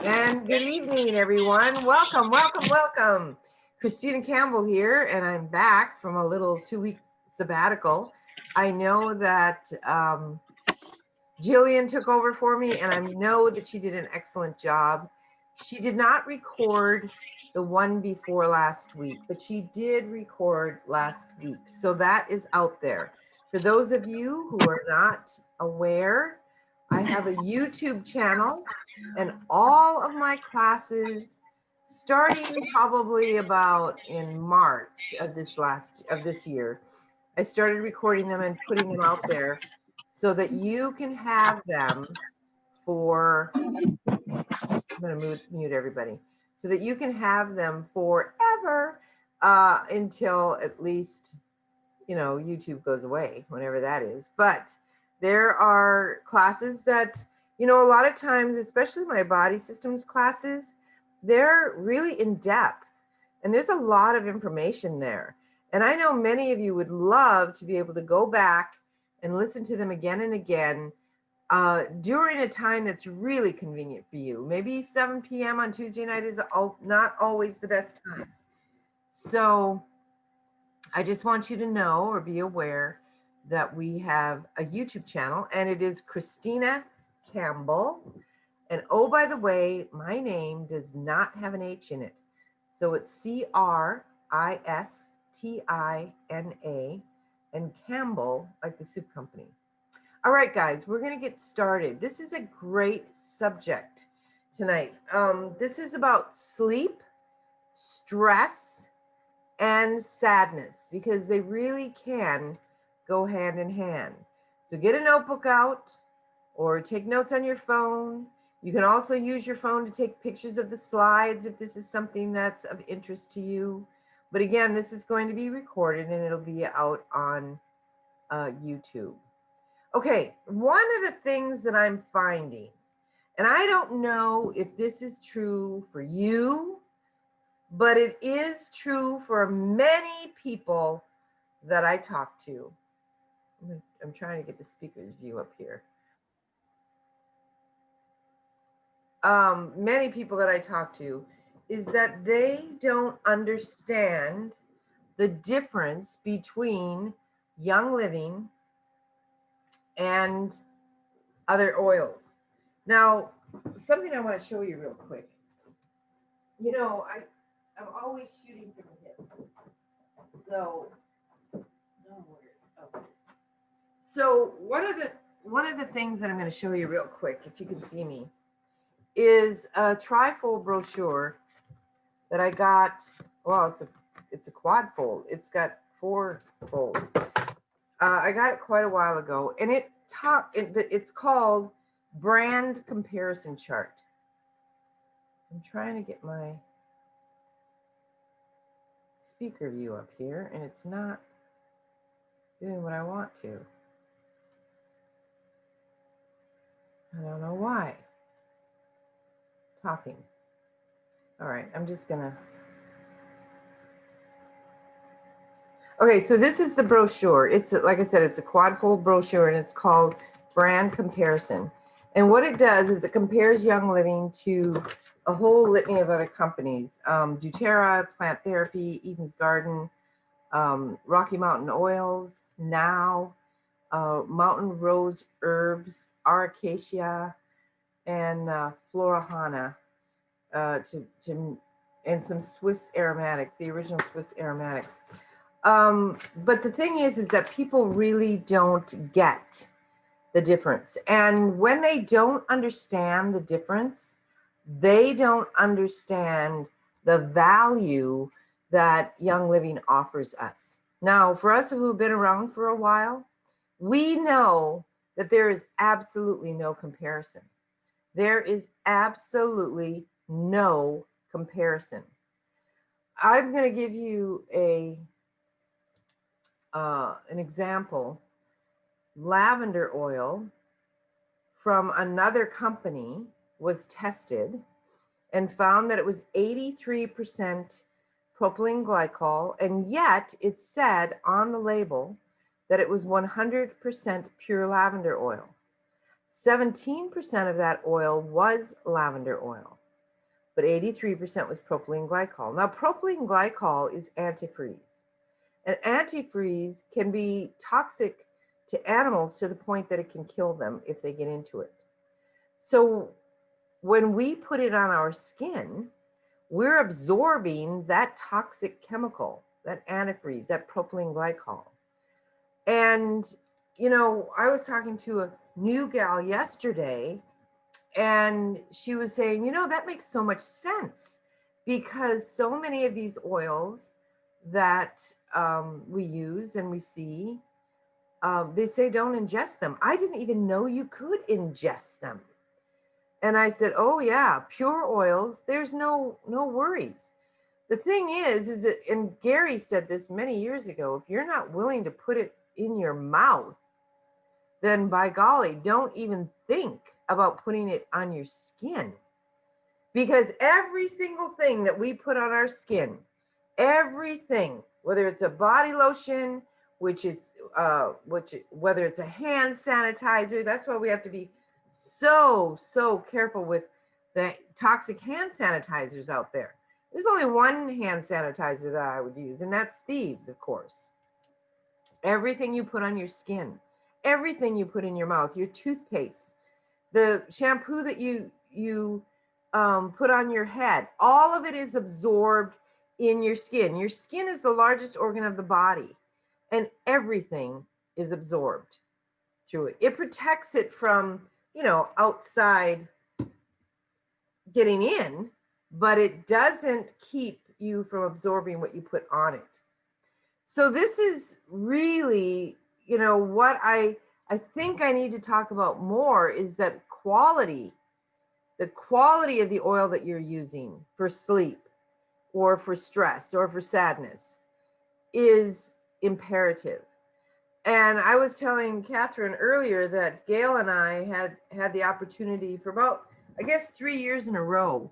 And good evening, everyone. Welcome, welcome, welcome. Christina Campbell here, and I'm back from a little 2-week sabbatical. I know that Jillian took over for me, and I know that she did an excellent job. She did not record the one before last week, but she did record last week. So that is out there. For those of you who are not aware, I have a YouTube channel, and all of my classes, starting probably about in March of this year, I started recording them and putting them out there so that you can have them for, I'm going to mute everybody, so that you can have them forever until at least, YouTube goes away, whenever that is. But there are classes that, a lot of times, especially my body systems classes, they're really in depth and there's a lot of information there. And I know many of you would love to be able to go back and listen to them again and again during a time that's really convenient for you. Maybe 7 p.m. on Tuesday night is not always the best time. So I just want you to know or be aware that we have a YouTube channel, and it is Christina Campbell. And oh, by the way, my name does not have an H in it. So it's Christina, and Campbell, like the soup company. All right, guys, we're going to get started. This is a great subject tonight. This is about sleep, stress, and sadness, because they really can go hand in hand. So get a notebook out or take notes on your phone. You can also use your phone to take pictures of the slides if this is something that's of interest to you. But again, this is going to be recorded and it'll be out on YouTube. Okay, one of the things that I'm finding, and I don't know if this is true for you, but it is true for many people that I talk to. I'm trying to get the speaker's view up here. Many people that I talk to is that they don't understand the difference between Young Living and other oils. Now, something I want to show you real quick. I'm always shooting from the hip. So one of the things that I'm going to show you real quick, if you can see me, is a trifold brochure that I got. Well, it's a quad fold. It's got 4 folds. I got it quite a while ago, and it's called Brand Comparison Chart. I'm trying to get my speaker view up here, and it's not doing what I want to. I don't know why. Talking. All right, I'm just gonna. Okay, so this is the brochure. It's, like I said, it's a quad fold brochure, and it's called Brand Comparison. And what it does is it compares Young Living to a whole litany of other companies: doTERRA, Plant Therapy, Eden's Garden, Rocky Mountain Oils, Now, Mountain Rose Herbs, Aracacia, and Florahana, and some Swiss aromatics, the original Swiss aromatics. But the thing is that people really don't get the difference. And when they don't understand the difference, they don't understand the value that Young Living offers us. Now, for us who've been around for a while, we know that there is absolutely no comparison. There is absolutely no comparison. I'm going to give you an example. Lavender oil from another company was tested and found that it was 83% propylene glycol, and yet it said on the label that it was 100% pure lavender oil. 17% of that oil was lavender oil. but 83% was propylene glycol. Now, propylene glycol is antifreeze. And antifreeze can be toxic to animals to the point that it can kill them if they get into it. So when we put it on our skin, we're absorbing that toxic chemical, that antifreeze, that propylene glycol. And, you know, I was talking to a new gal yesterday, and she was saying, you know, that makes so much sense because so many of these oils that we use and we see, they say don't ingest them. I didn't even know you could ingest them. And I said, oh yeah, pure oils, there's no worries. The thing is that, and Gary said this many years ago, if you're not willing to put it in your mouth, then by golly, don't even think about putting it on your skin. Because every single thing that we put on our skin, everything, whether it's a body lotion, whether it's a hand sanitizer, that's why we have to be so careful with the toxic hand sanitizers out there. There's only one hand sanitizer that I would use, and that's Thieves, of course. Everything you put on your skin, everything you put in your mouth, your toothpaste, the shampoo that you put on your head, all of it is absorbed in your skin. Your skin is the largest organ of the body, and everything is absorbed through it. It protects it from, you know, outside getting in, but it doesn't keep you from absorbing what you put on it. So this is really, you know, what I think I need to talk about more is that quality, the quality of the oil that you're using for sleep or for stress or for sadness is imperative. And I was telling Catherine earlier that Gail and I had the opportunity for about, I guess, 3 years in a row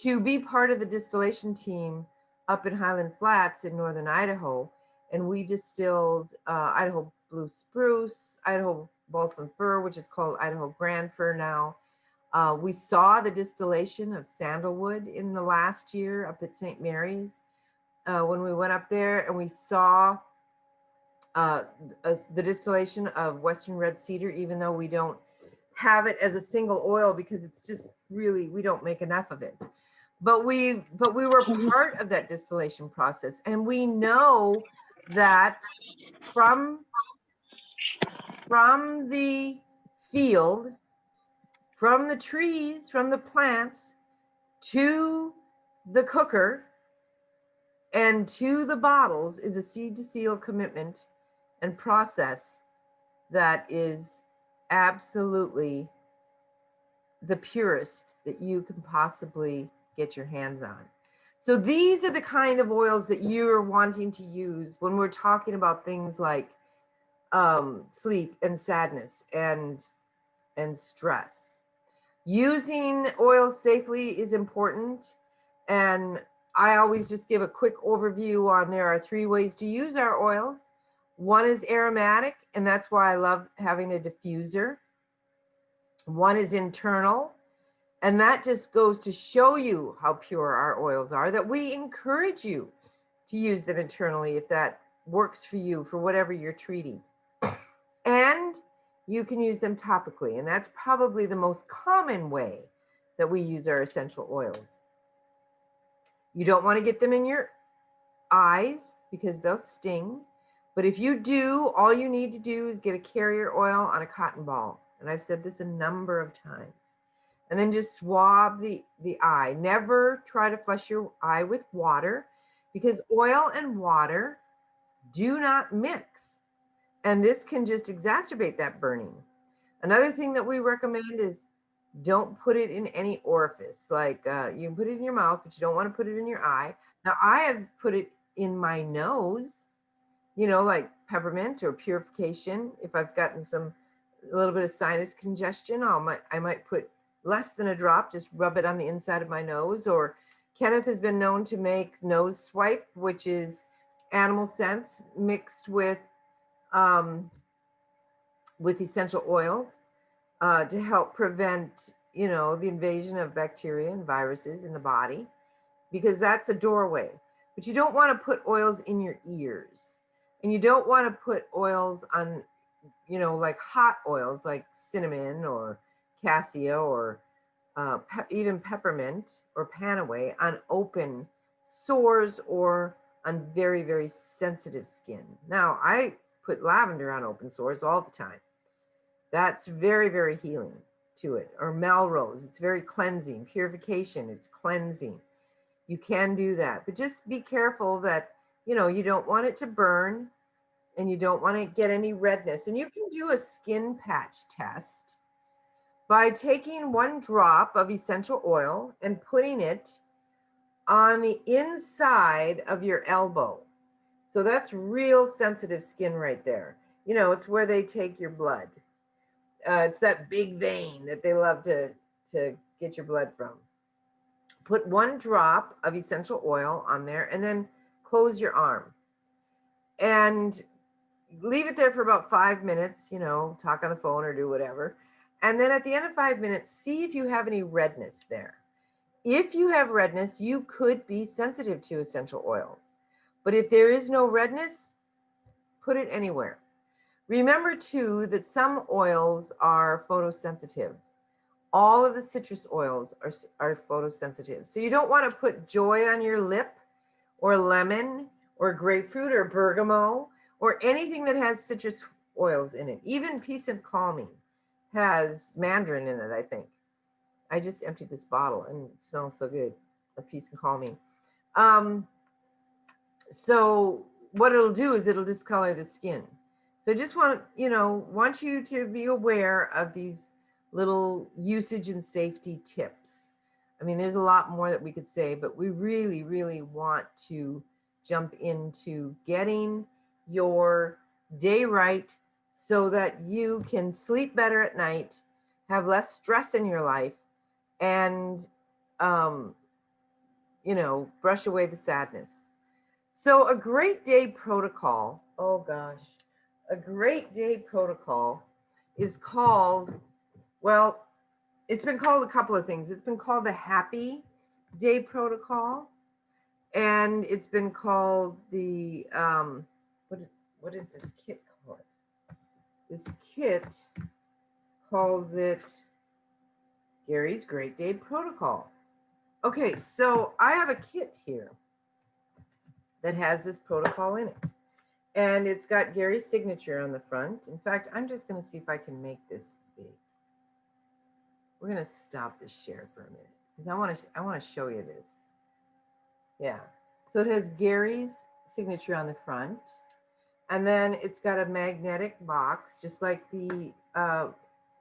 to be part of the distillation team up in Highland Flats in northern Idaho. And we distilled Idaho Blue Spruce, Idaho Balsam Fir, which is called Idaho Grand Fir now. We saw the distillation of sandalwood in the last year up at St. Mary's when we went up there, and we saw the distillation of Western red cedar, even though we don't have it as a single oil because it's just really, we don't make enough of it. But we were part of that distillation process, and we know that from the field, from the trees, from the plants to the cooker and to the bottles is a seed to seal commitment and process that is absolutely the purest that you can possibly get your hands on. So these are the kind of oils that you're wanting to use when we're talking about things like sleep and sadness and stress. Using oils safely is important, and I always just give a quick overview on there are 3 ways to use our oils. One is aromatic, and that's why I love having a diffuser. One is internal, and that just goes to show you how pure our oils are, that we encourage you to use them internally if that works for you for whatever you're treating. And you can use them topically, and that's probably the most common way that we use our essential oils. You don't want to get them in your eyes because they'll sting. But if you do, all you need to do is get a carrier oil on a cotton ball. And I've said this a number of times. And then just swab the eye. Never try to flush your eye with water because oil and water do not mix. And this can just exacerbate that burning. Another thing that we recommend is don't put it in any orifice. Like you can put it in your mouth, but you don't want to put it in your eye. Now, I have put it in my nose, you know, like peppermint or purification. If I've gotten a little bit of sinus congestion, I might put less than a drop, just rub it on the inside of my nose. Or Kenneth has been known to make nose swipe, which is animal scents mixed with essential oils to help prevent you know, the invasion of bacteria and viruses in the body, because that's a doorway. But you don't want to put oils in your ears, and you don't want to put oils on, you know, like hot oils like cinnamon or cassia or even peppermint or panaway on open sores or on very, very sensitive skin. Now, I put lavender on open sores all the time. That's very, very healing to it. Or Melrose, it's very cleansing. Purification, it's cleansing. You can do that, but just be careful that, you know, you don't want it to burn and you don't want to get any redness. And you can do a skin patch test by taking 1 drop of essential oil and putting it on the inside of your elbow. So that's real sensitive skin right there. You know, it's where they take your blood. It's that big vein that they love to get your blood from. Put 1 drop of essential oil on there and then close your arm and leave it there for about 5 minutes, you know, talk on the phone or do whatever. And then at the end of 5 minutes, see if you have any redness there. If you have redness, you could be sensitive to essential oils. But if there is no redness, put it anywhere. Remember too that some oils are photosensitive. All of the citrus oils are photosensitive. So you don't want to put joy on your lip or lemon or grapefruit or bergamot or anything that has citrus oils in it. Even Peace and Calming has mandarin in it, I think. I just emptied this bottle and it smells so good. A Peace and Calming. So what it'll do is it'll discolor the skin. So I just want you to be aware of these little usage and safety tips. I mean, there's a lot more that we could say, but we really, really want to jump into getting your day right so that you can sleep better at night, have less stress in your life, and, brush away the sadness. So a great day protocol, a great day protocol is called, well, it's been called a couple of things. It's been called the Happy Day Protocol, and it's been called the, what is this kit called? This kit calls it Gary's Great Day Protocol. Okay, so I have a kit here that has this protocol in it. And it's got Gary's signature on the front. In fact, I'm just going to see if I can make this big. We're going to stop this share for a minute because I want to show you this. Yeah. So it has Gary's signature on the front. And then it's got a magnetic box, just like the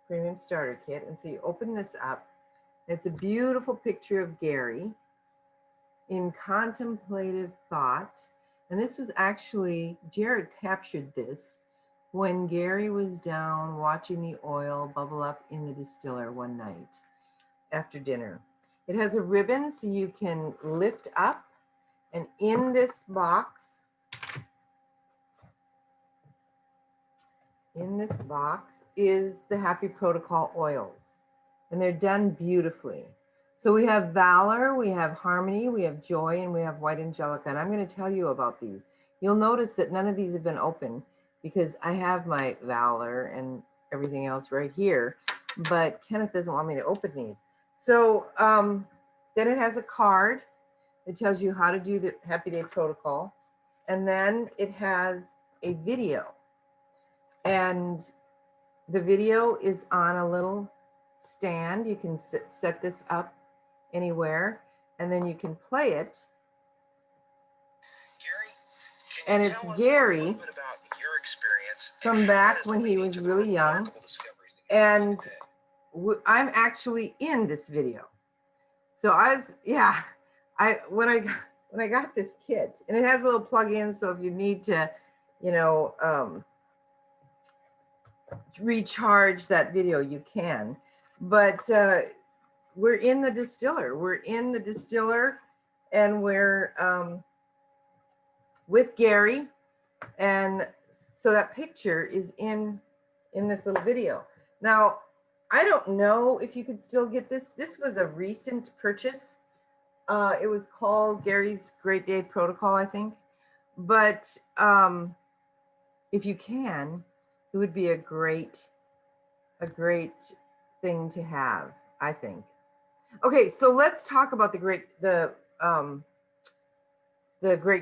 premium starter kit. And so you open this up. It's a beautiful picture of Gary in contemplative thought. And this was actually, Jared captured this when Gary was down watching the oil bubble up in the distiller one night after dinner. It has a ribbon so you can lift up, and in this box is the Happy Protocol oils, and they're done beautifully. So we have Valor, we have Harmony, we have Joy, and we have White Angelica. And I'm going to tell you about these. You'll notice that none of these have been opened because I have my Valor and everything else right here. But Kenneth doesn't want me to open these. So then it has a card that tells you how to do the Happy Day Protocol. And then it has a video. And the video is on a little stand. You can set this up anywhere, and then you can play it. Gary, and it's Gary from back when he was really young, and I'm actually in this video. So when I got this kit, and it has a little plug-in, so if you need to, recharge that video, you can. But we're in the distiller. And we're with Gary. And so that picture is in this little video. Now, I don't know if you could still get this. This was a recent purchase. It was called Gary's Great Day Protocol, I think. But if you can, it would be a great thing to have, I think. Okay, so let's talk about the Great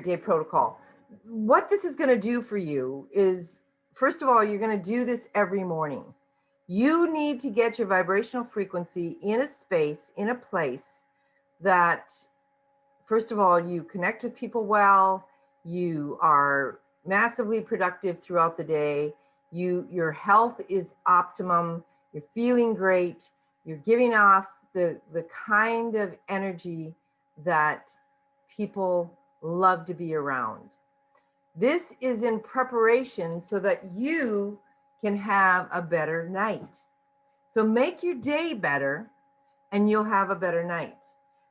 Day Protocol. What this is going to do for you is, first of all, you're going to do this every morning. You need to get your vibrational frequency in a space, in a place that, first of all, you connect with people well, you are massively productive throughout the day, your health is optimum, you're feeling great, you're giving off the kind of energy that people love to be around. This is in preparation so that you can have a better night. So make your day better and you'll have a better night.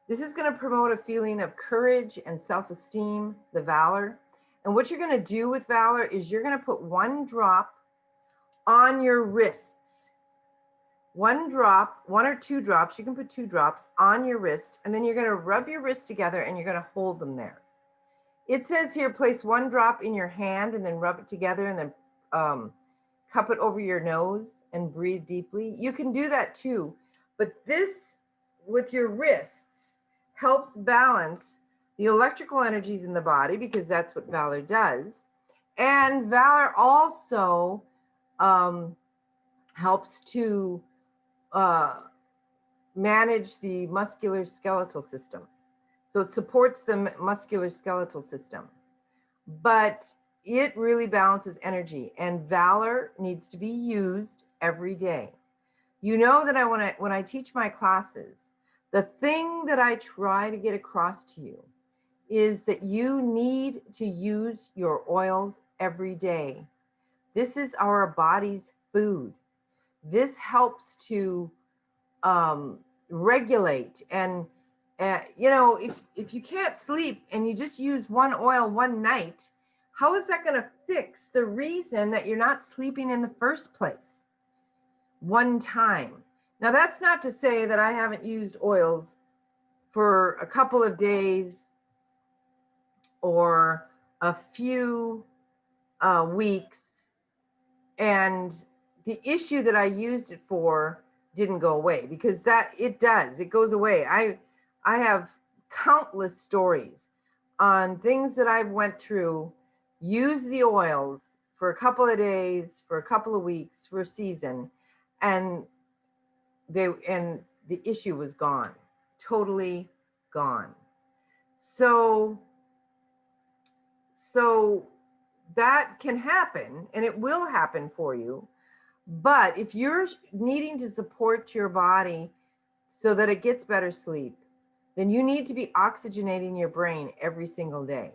This is going to promote a feeling of courage and self-esteem, the valor. And what you're going to do with valor is you're going to put one drop on your wrists. One drop, one or two drops, you can put 2 drops on your wrist, and then you're going to rub your wrists together and you're going to hold them there. It says here, place 1 drop in your hand and then rub it together and then cup it over your nose and breathe deeply. You can do that too, but this with your wrists helps balance the electrical energies in the body, because that's what valor does. And valor also helps to manage the muscular skeletal system. So it supports the muscular skeletal system, but it really balances energy, and valor needs to be used every day. You know that when I teach my classes, the thing that I try to get across to you is that you need to use your oils every day. This is our body's food. This helps to regulate. And you know, if you can't sleep and you just use one oil one night, how is that going to fix the reason that you're not sleeping in the first place one time? Now, that's not to say that I haven't used oils for a couple of days or a few weeks, and the issue that I used it for didn't go away, because that it goes away. I have countless stories on things that I've went through, use the oils for a couple of days, for a couple of weeks, for a season, and the issue was gone, totally gone. So that can happen, and it will happen for you. But if you're needing to support your body so that it gets better sleep, then you need to be oxygenating your brain every single day.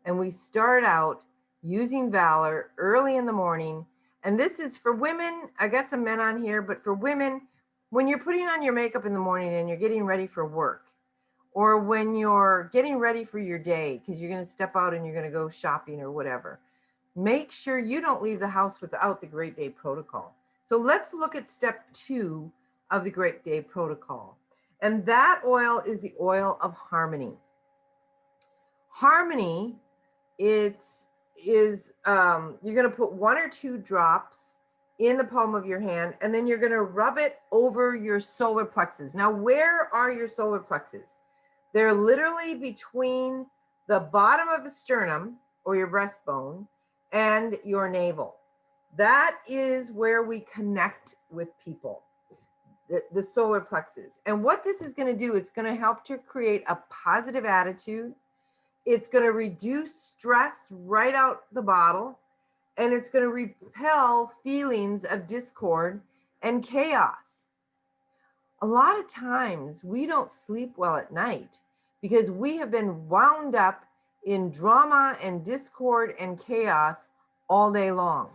And we start out using valor early in the morning. And this is for women. I got some men on here, but for women, when you're putting on your makeup in the morning and you're getting ready for work, or when you're getting ready for your day because you're going to step out and you're going to go shopping or whatever, make sure you don't leave the house without the Great Day Protocol. So let's look at step 2 of the Great Day Protocol. And that oil is the oil of harmony. Harmony, you're going to put 1 or 2 drops in the palm of your hand, and then you're going to rub it over your solar plexus. Now, where are your solar plexus? They're literally between the bottom of the sternum or your breastbone and your navel. That is where we connect with people, the solar plexus. And what this is going to do, it's going to help to create a positive attitude. It's going to reduce stress right out the bottle, and it's going to repel feelings of discord and chaos. A lot of times we don't sleep well at night because we have been wound up in drama and discord and chaos all day long.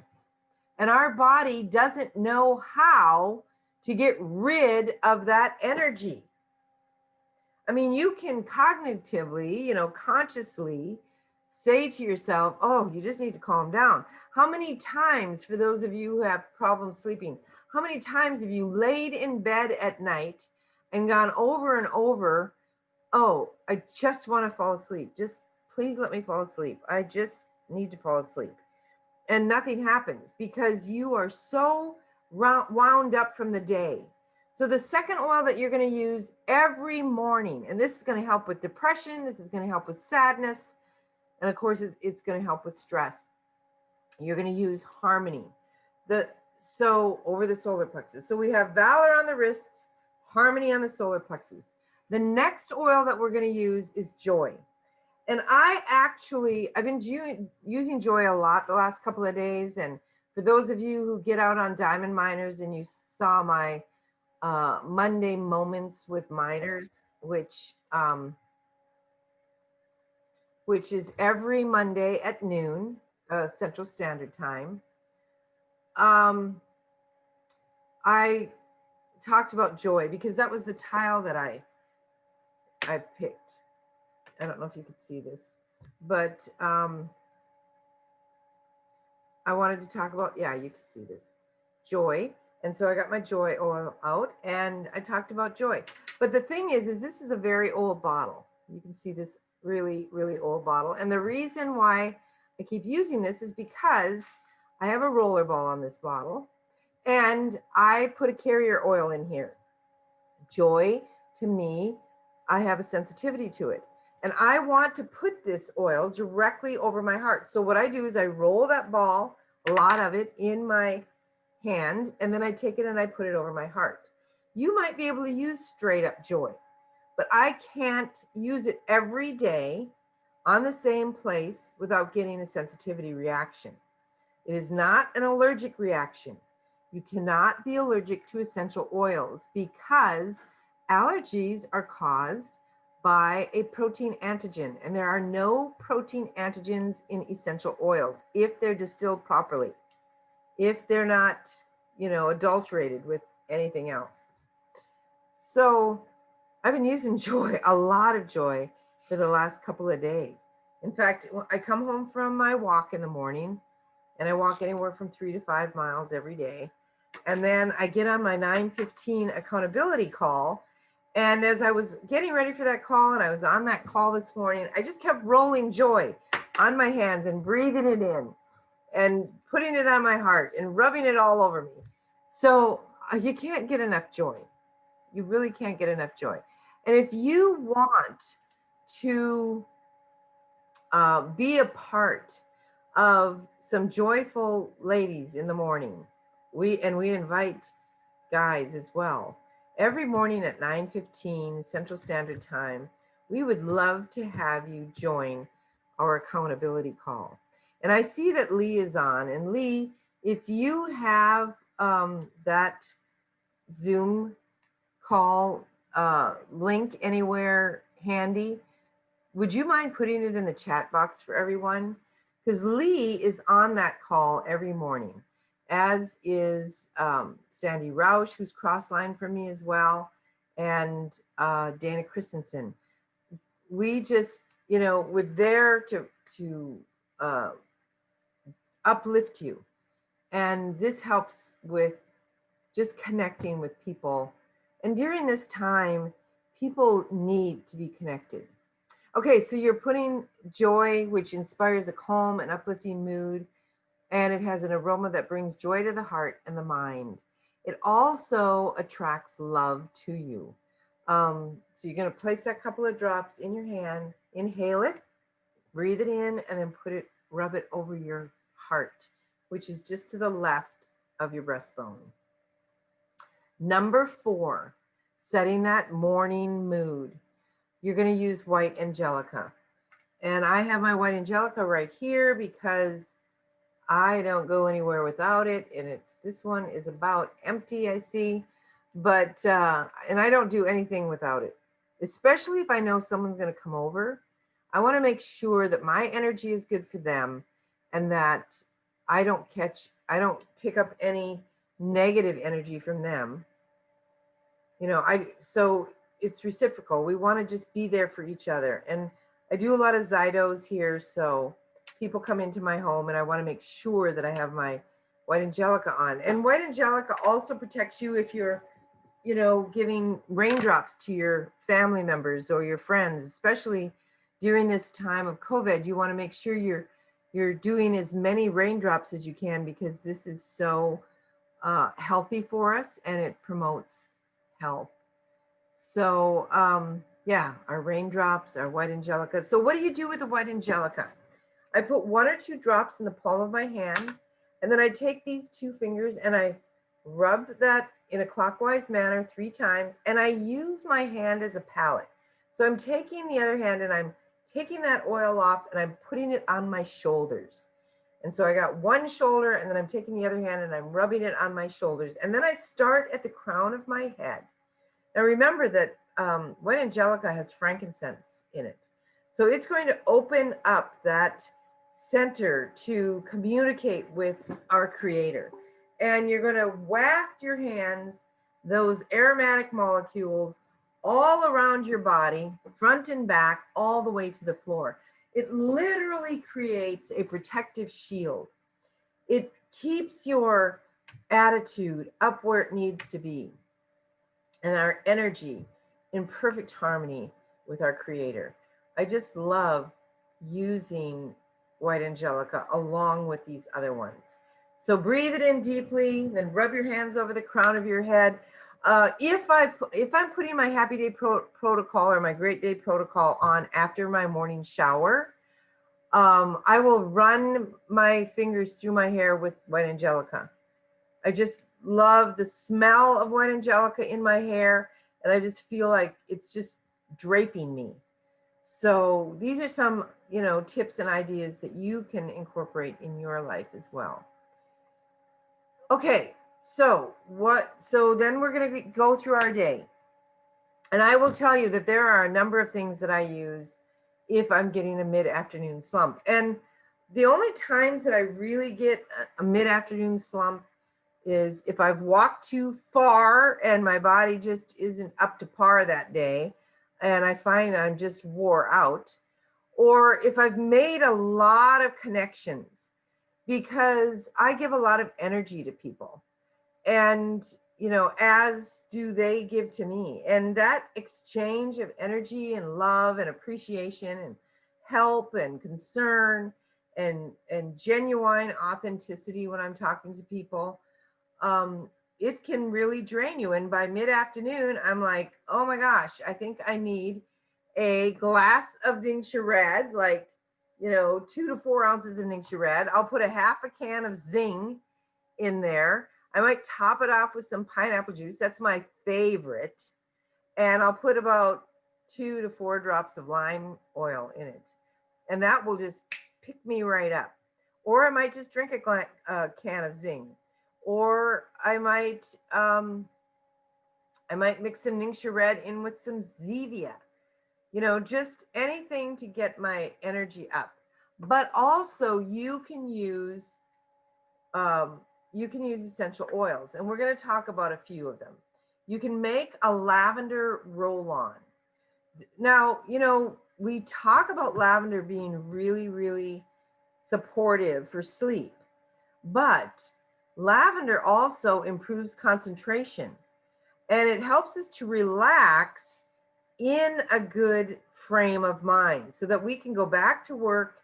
And our body doesn't know how to get rid of that energy. I mean, you can cognitively, consciously say to yourself, oh, you just need to calm down. How many times, for those of you who have problems sleeping, how many times have you laid in bed at night and gone over and over, oh, I just want to fall asleep. Just please let me fall asleep. I just need to fall asleep. And nothing happens because you are so wound up from the day. So the second oil that you're going to use every morning, and this is going to help with depression, this is going to help with sadness, and of course it's going to help with stress. You're going to use harmony. So over the solar plexus. So we have valor on the wrists, harmony on the solar plexus. The next oil that we're going to use is joy. And I've been using joy a lot the last couple of days. And for those of you who get out on diamond miners and you saw my Monday Moments with Miners, which is every Monday at noon, Central Standard Time. I talked about joy because that was the tile that I picked. I don't know if you could see this, but I wanted to talk about, yeah, you can see this, joy. And so I got my joy oil out and I talked about joy. But the thing is this is a very old bottle. You can see this really, really old bottle. And the reason why I keep using this is because I have a roller ball on this bottle and I put a carrier oil in here. Joy, to me, I have a sensitivity to it. And I want to put this oil directly over my heart. So what I do is I roll that ball, a lot of it, in my hand, and then I take it and I put it over my heart. You might be able to use straight up joy, but I can't use it every day on the same place without getting a sensitivity reaction. It is not an allergic reaction. You cannot be allergic to essential oils because allergies are caused by a protein antigen, and there are no protein antigens in essential oils if they're distilled properly, if they're not, adulterated with anything else. So I've been using joy, a lot of joy, for the last couple of days. In fact, I come home from my walk in the morning, and I walk anywhere from 3 to 5 miles every day. And then I get on my 9:15 accountability call. And as I was getting ready for that call, and I was on that call this morning, I just kept rolling joy on my hands and breathing it in and putting it on my heart and rubbing it all over me. So you can't get enough joy. You really can't get enough joy. And if you want to be a part of some joyful ladies in the morning, we invite guys as well. Every morning at 9:15 Central Standard Time, we would love to have you join our accountability call. And I see that Lee is on. And Lee, if you have that Zoom call link anywhere handy, would you mind putting it in the chat box for everyone? Because Lee is on that call every morning, as is Sandy Rausch, who's crossline for me as well, and Dana Christensen. We just, we're there to uplift you. And this helps with just connecting with people. And during this time, people need to be connected. Okay, so you're putting joy, which inspires a calm and uplifting mood, and it has an aroma that brings joy to the heart and the mind. It also attracts love to you. So you're going to place that couple of drops in your hand, inhale it, breathe it in, and then rub it over your heart, which is just to the left of your breastbone. Number 4, setting that morning mood. You're going to use white angelica. And I have my white angelica right here because I don't go anywhere without it. And this one is about empty, I see. But, and I don't do anything without it, especially if I know someone's going to come over. I want to make sure that my energy is good for them and that I don't pick up any negative energy from them. So it's reciprocal. We want to just be there for each other. And I do a lot of Zydos here. So people come into my home and I want to make sure that I have my white angelica on. And white angelica also protects you if you're, you know, giving raindrops to your family members or your friends, especially during this time of COVID. You want to make sure you're doing as many raindrops as you can, because this is so healthy for us and it promotes health. So yeah, our raindrops, our white angelica. So what do you do with the white angelica? I put 1 or 2 drops in the palm of my hand, and then I take these 2 fingers and I rub that in a clockwise manner 3 times, and I use my hand as a palette. So I'm taking the other hand and I'm taking that oil off and I'm putting it on my shoulders. And so I got one shoulder, and then I'm taking the other hand and I'm rubbing it on my shoulders. And then I start at the crown of my head. Now remember that white angelica has frankincense in it. So it's going to open up that center to communicate with our creator. And you're going to waft your hands, those aromatic molecules, all around your body, front and back, all the way to the floor. It literally creates a protective shield. It keeps your attitude up where it needs to be, and our energy in perfect harmony with our creator. I just love using white angelica along with these other ones. So breathe it in deeply, then rub your hands over the crown of your head. If I'm putting my Happy Day protocol or my Great Day protocol on after my morning shower, I will run my fingers through my hair with white angelica. I just love the smell of white angelica in my hair, and I just feel like it's just draping me. So these are some, you know, tips and ideas that you can incorporate in your life as well. Okay, so then we're going to go through our day. And I will tell you that there are a number of things that I use if I'm getting a mid-afternoon slump. And the only times that I really get a mid-afternoon slump is if I've walked too far and my body just isn't up to par that day, and I find that I'm just wore out, or if I've made a lot of connections, because I give a lot of energy to people, and you know, as do they give to me. And that exchange of energy and love and appreciation and help and concern and genuine authenticity when I'm talking to people, it can really drain you. And by mid-afternoon, I'm like, oh my gosh, I think I need a glass of Ningxia Red, like, you know, 2 to 4 ounces of Ningxia Red. I'll put a half a can of Zing in there. I might top it off with some pineapple juice. That's my favorite. And I'll put about 2 to 4 drops of lime oil in it. And that will just pick me right up. Or I might just drink a can of Zing. Or I might mix some Ningxia Red in with some Zevia. You know, just anything to get my energy up. But also you can use essential oils, and we're going to talk about a few of them. You can make a lavender roll-on. Now, you know, we talk about lavender being really, really supportive for sleep, but lavender also improves concentration, and it helps us to relax in a good frame of mind so that we can go back to work,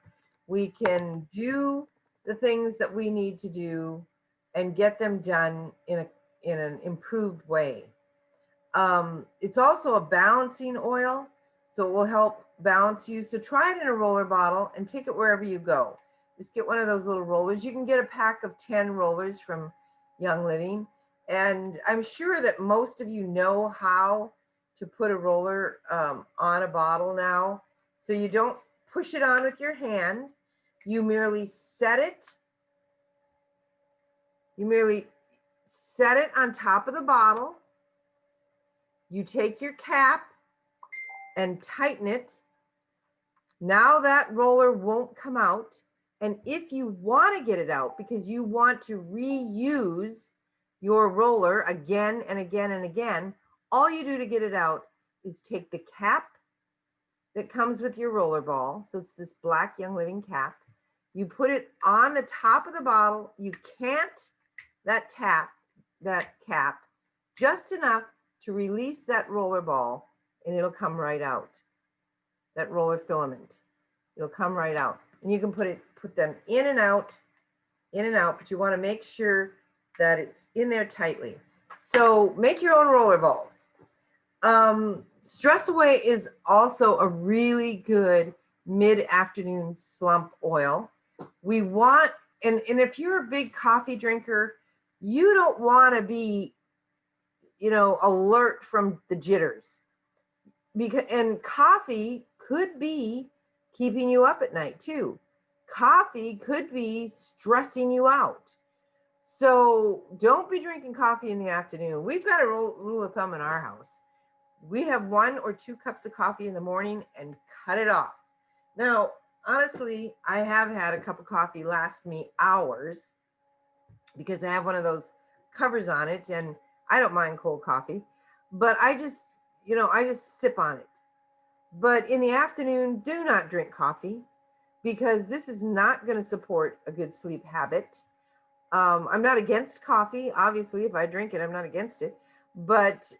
we can do the things that we need to do and get them done in an improved way. It's also a balancing oil, so it will help balance you. So try it in a roller bottle and take it wherever you go. Just get one of those little rollers. You can get a pack of 10 rollers from Young Living. And I'm sure that most of you know how to put a roller on a bottle now. So you don't push it on with your hand. You merely set it on top of the bottle. You take your cap and tighten it. Now that roller won't come out. And if you want to get it out because you want to reuse your roller again and again and again, all you do to get it out is take the cap that comes with your roller ball. So it's this black Young Living cap. You put it on the top of the bottle. You can't that cap just enough to release that roller ball, and it'll come right out. That roller filament, it'll come right out. And you can put them in and out, but you want to make sure that it's in there tightly. So make your own roller balls. Stress Away is also a really good mid-afternoon slump oil. We want, and if you're a big coffee drinker, you don't want to be, alert from the jitters. And coffee could be keeping you up at night too. Coffee could be stressing you out. So don't be drinking coffee in the afternoon. We've got a rule of thumb in our house. We have 1 or 2 cups of coffee in the morning and cut it off. Now, honestly, I have had a cup of coffee last me hours because I have one of those covers on it, and I don't mind cold coffee, but I just sip on it. But in the afternoon, do not drink coffee because this is not going to support a good sleep habit. I'm not against coffee. Obviously, if I drink it, I'm not against it, but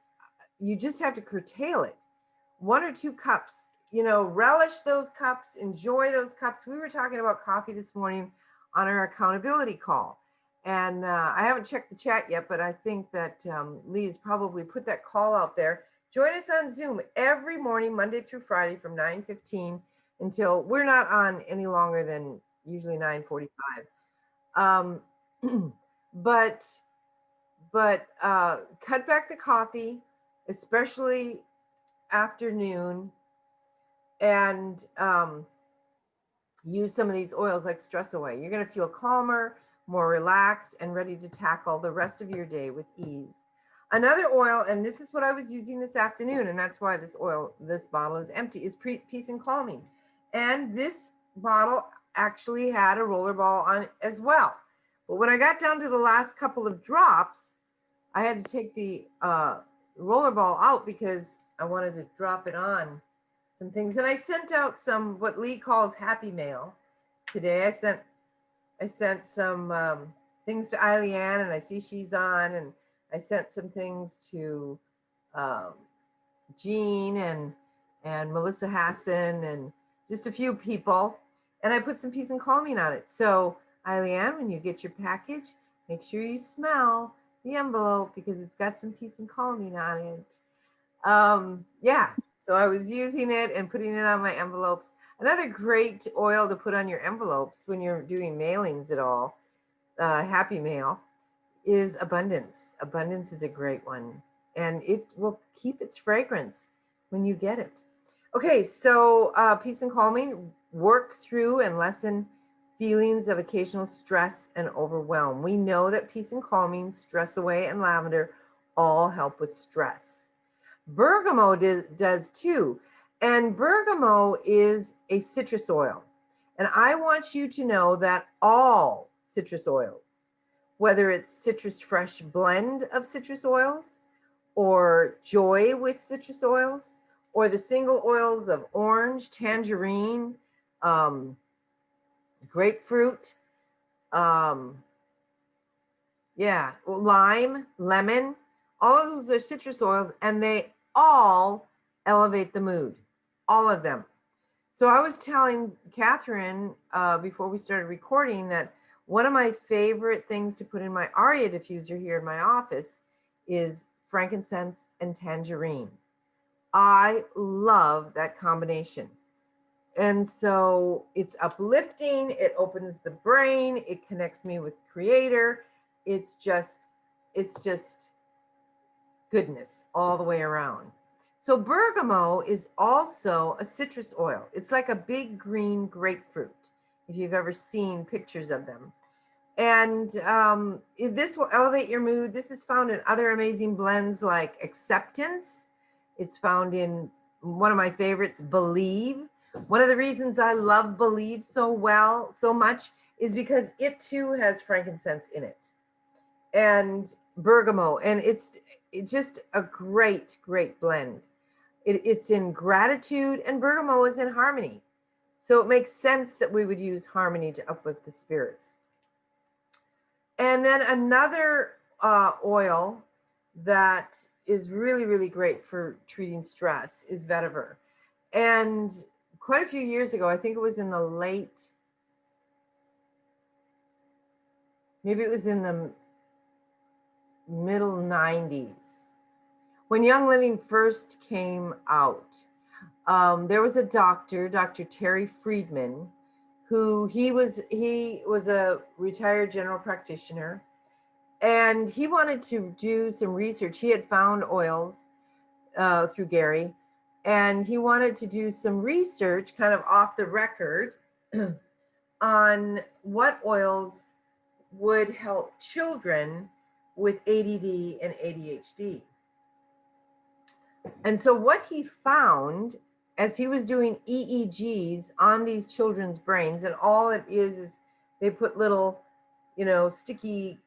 you just have to curtail it. 1 or 2 cups, relish those cups, enjoy those cups. We were talking about coffee this morning on our accountability call. And I haven't checked the chat yet, but I think that Lee's probably put that call out there. Join us on Zoom every morning, Monday through Friday from 9:15 until we're not on any longer than usually 9:45. But cut back the coffee, especially afternoon, and use some of these oils like Stress Away. You're going to feel calmer, more relaxed, and ready to tackle the rest of your day with ease. Another oil, and this is what I was using this afternoon, and that's why this bottle is empty, is Peace and Calming. And this bottle actually had a roller ball on it as well. But when I got down to the last couple of drops, I had to take the roller ball out because I wanted to drop it on some things. And I sent out some what Lee calls happy mail today. I sent some things to Eileen, and I see she's on, and I sent some things to Jean and Melissa Hassan and just a few people, and I put some Peace and Calming on it. So Eileen, when you get your package, make sure you smell the envelope because it's got some Peace and Calming on it. Yeah, so I was using it and putting it on my envelopes. Another great oil to put on your envelopes when you're doing mailings at all, happy mail, is Abundance. Abundance is a great one, and it will keep its fragrance when you get it. Okay, so Peace and Calming, work through and lessen feelings of occasional stress and overwhelm. We know that Peace and Calming, Stress Away, and Lavender all help with stress. Bergamot does too. And bergamot is a citrus oil. And I want you to know that all citrus oils, whether it's Citrus Fresh blend of citrus oils, or Joy with citrus oils, or the single oils of orange, tangerine, grapefruit, lime, lemon, all of those are citrus oils, and they all elevate the mood, all of them. So I was telling Catherine before we started recording that one of my favorite things to put in my Aria diffuser here in my office is frankincense and tangerine. I love that combination. And so it's uplifting, it opens the brain, it connects me with Creator. It's just goodness all the way around. So bergamot is also a citrus oil. It's like a big green grapefruit, if you've ever seen pictures of them. And this will elevate your mood. This is found in other amazing blends like Acceptance. It's found in one of my favorites, Believe. One of the reasons I love Believe so much is because it too has frankincense in it and bergamot, and it's just a great blend. It's in Gratitude, and bergamot is in Harmony. So it makes sense that we would use harmony to uplift the spirits. And then another oil that is really, really great for treating stress is vetiver. And quite a few years ago, I think it was in the late, maybe it was in the middle 90s, when Young Living first came out, there was a doctor, Dr. Terry Friedman, who he was a retired general practitioner, and he wanted to do some research. He had found oils through Gary, and he wanted to do some research kind of off the record on what oils would help children with ADD and ADHD. And so what he found as he was doing EEGs on these children's brains, and all it is they put little, sticky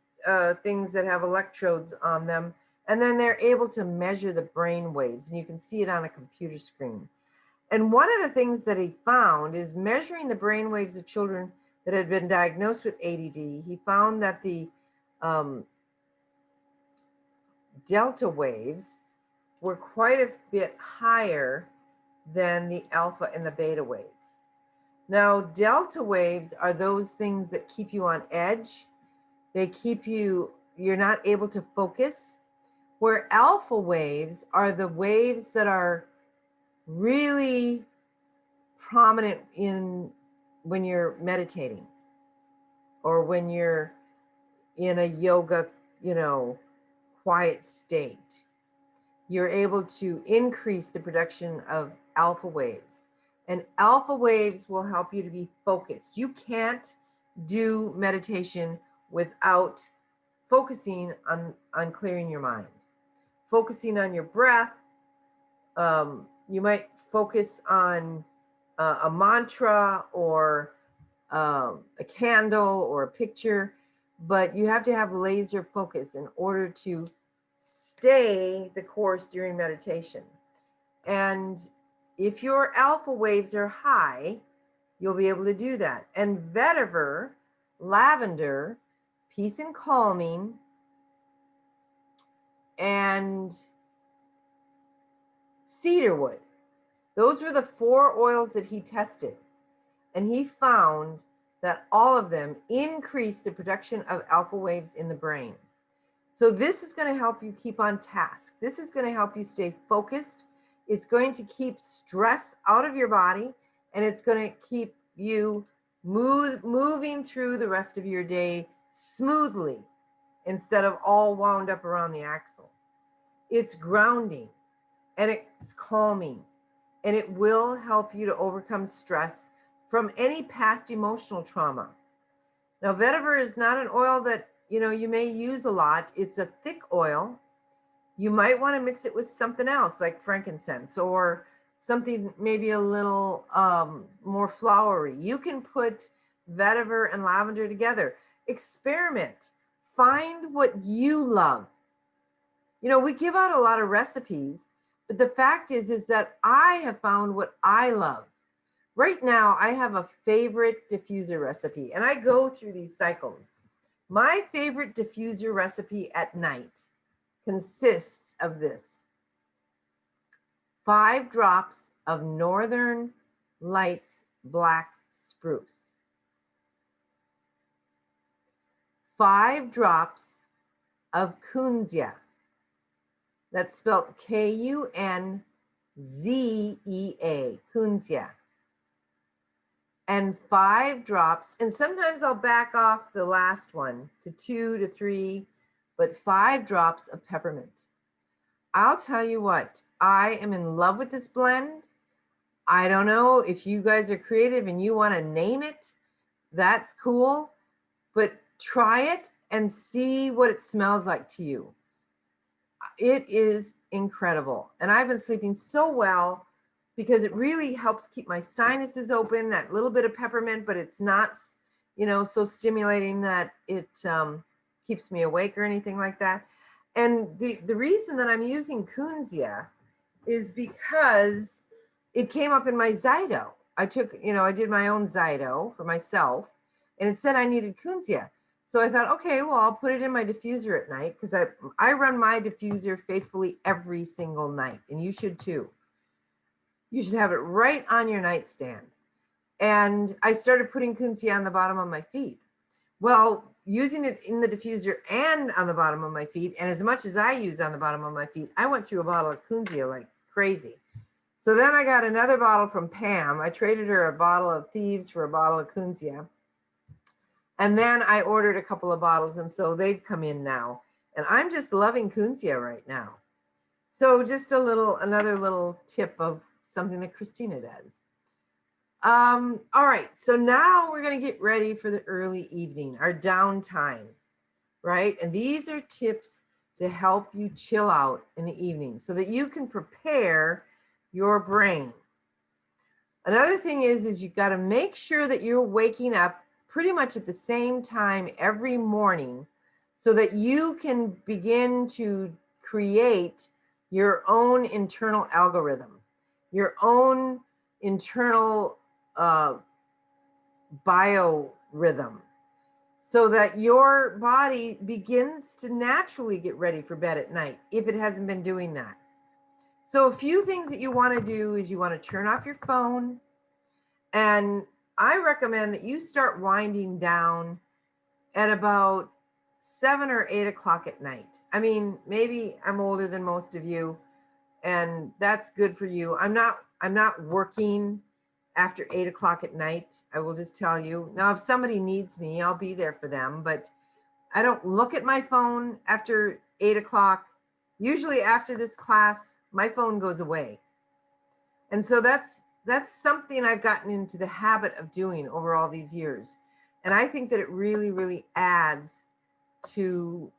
things that have electrodes on them, and then they're able to measure the brain waves, and you can see it on a computer screen. And one of the things that he found is measuring the brain waves of children that had been diagnosed with ADD. He found that the delta waves were quite a bit higher than the alpha and the beta waves. Now, delta waves are those things that keep you on edge. They keep you're not able to focus. Where alpha waves are the waves that are really prominent when you're meditating or when you're in a yoga, quiet state. You're able to increase the production of alpha waves. And alpha waves will help you to be focused. You can't do meditation without focusing on clearing your mind, focusing on your breath. You might focus on a mantra or a candle or a picture, but you have to have laser focus in order to stay the course during meditation. And if your alpha waves are high, you'll be able to do that. And vetiver, lavender, peace and calming, and cedarwood. Those were the 4 oils that he tested. And he found that all of them increase the production of alpha waves in the brain. So this is going to help you keep on task. This is going to help you stay focused. It's going to keep stress out of your body, and it's going to keep you moving through the rest of your day smoothly instead of all wound up around the axle. It's grounding, and it's calming, and it will help you to overcome stress from any past emotional trauma. Now, vetiver is not an oil that you may use a lot. It's a thick oil. You might want to mix it with something else like frankincense or something maybe a little more flowery. You can put vetiver and lavender together. Experiment. Find what you love. We give out a lot of recipes, but the fact is that I have found what I love. Right now, I have a favorite diffuser recipe, and I go through these cycles. My favorite diffuser recipe at night consists of this: 5 drops of Northern Lights black spruce, 5 drops of kunzea, that's spelled Kunzea, kunzea, and 5 drops, and sometimes I'll back off the last one to 2 to 3, but 5 drops of peppermint. I'll tell you what, I am in love with this blend. I don't know if you guys are creative and you want to name it, that's cool, but try it and see what it smells like to you. It is incredible. And I've been sleeping so well because it really helps keep my sinuses open, that little bit of peppermint, but it's not, so stimulating that it keeps me awake or anything like that. And the reason that I'm using kunzea is because it came up in my Zydo. I took, I did my own Zyto for myself, and it said I needed Kunzia. So I thought, okay, well, I'll put it in my diffuser at night, because I run my diffuser faithfully every single night, and you should too. You should have it right on your nightstand. And I started putting Kunzia on the bottom of my feet. Well, using it in the diffuser and on the bottom of my feet, and as much as I use on the bottom of my feet, I went through a bottle of Kunzia like crazy. So then I got another bottle from Pam. I traded her a bottle of Thieves for a bottle of Kunzia. And then I ordered a couple of bottles, and so they've come in now. And I'm just loving Kunzia right now. So just another little tip of something that Christina does. All right, so now we're going to get ready for the early evening, our downtime, right? And these are tips to help you chill out in the evening so that you can prepare your brain. Another thing is you've got to make sure that you're waking up pretty much at the same time every morning so that you can begin to create your own internal algorithm, your own internal biorhythm, so that your body begins to naturally get ready for bed at night if it hasn't been doing that. So a few things that you want to do is you want to turn off your phone, and I recommend that you start winding down at about 7 or 8 o'clock at night. I mean, maybe I'm older than most of you, and that's good for you. I'm not working after 8 o'clock at night. I will just tell you. Now, if somebody needs me, I'll be there for them, but I don't look at my phone after 8 o'clock. Usually after this class, my phone goes away. And so that's something I've gotten into the habit of doing over all these years. And I think that it really, really adds to,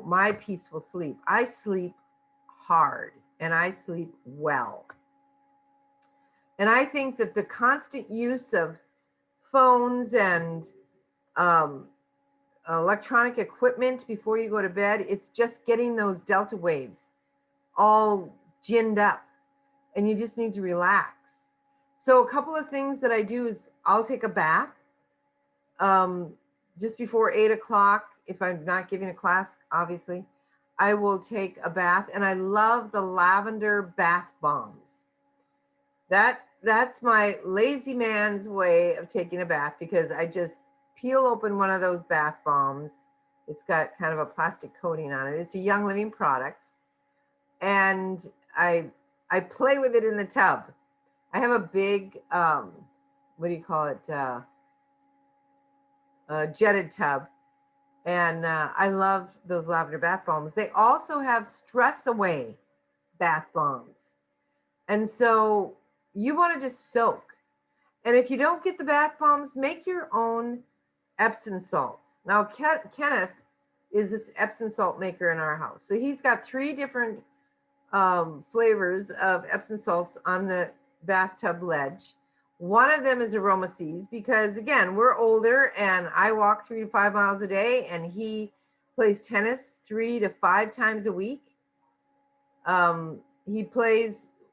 my peaceful sleep. I sleep hard and I sleep well. And I think that the constant use of phones and electronic equipment before you go to bed, it's just getting those delta waves all ginned up, and you just need to relax. So a couple of things that I do is I'll take a bath just before 8 o'clock. If I'm not giving a class, obviously, I will take a bath, and I love the lavender bath bombs. That's my lazy man's way of taking a bath, because I just peel open one of those bath bombs. It's got kind of a plastic coating on it. It's a Young Living product. And I play with it in the tub. I have a big, what do you call it? Jetted tub. And I love those lavender bath bombs. They also have stress away bath bombs. And so you want to just soak. And if you don't get the bath bombs, make your own Epsom salts. Now, Kenneth is this Epsom salt maker in our house. So he's got 3 different flavors of Epsom salts on the bathtub ledge. One of them is Aromaseas, because again, we're older and I walk 3 to 5 miles a day, and he plays tennis 3 to 5 times a week.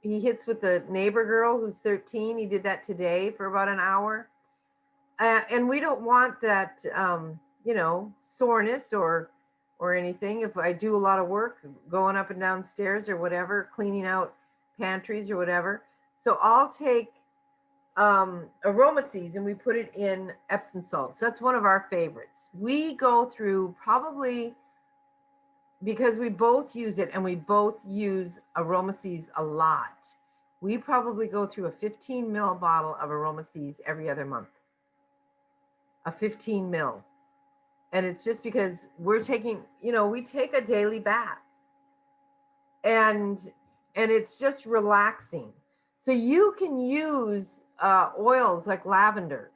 He hits with the neighbor girl who's 13. He did that today for about an hour. And we don't want that, soreness or anything. If I do a lot of work going up and down stairs or whatever, cleaning out pantries or whatever. So I'll take Aromaseas and we put it in Epsom salts. That's one of our favorites. We go through probably, because we both use it and we both use Aromaseas a lot, we probably go through a 15 ml bottle of Aromaseas every other month. A 15 ml. And it's just because we're taking, we take a daily bath, and it's just relaxing. So you can use oils like lavender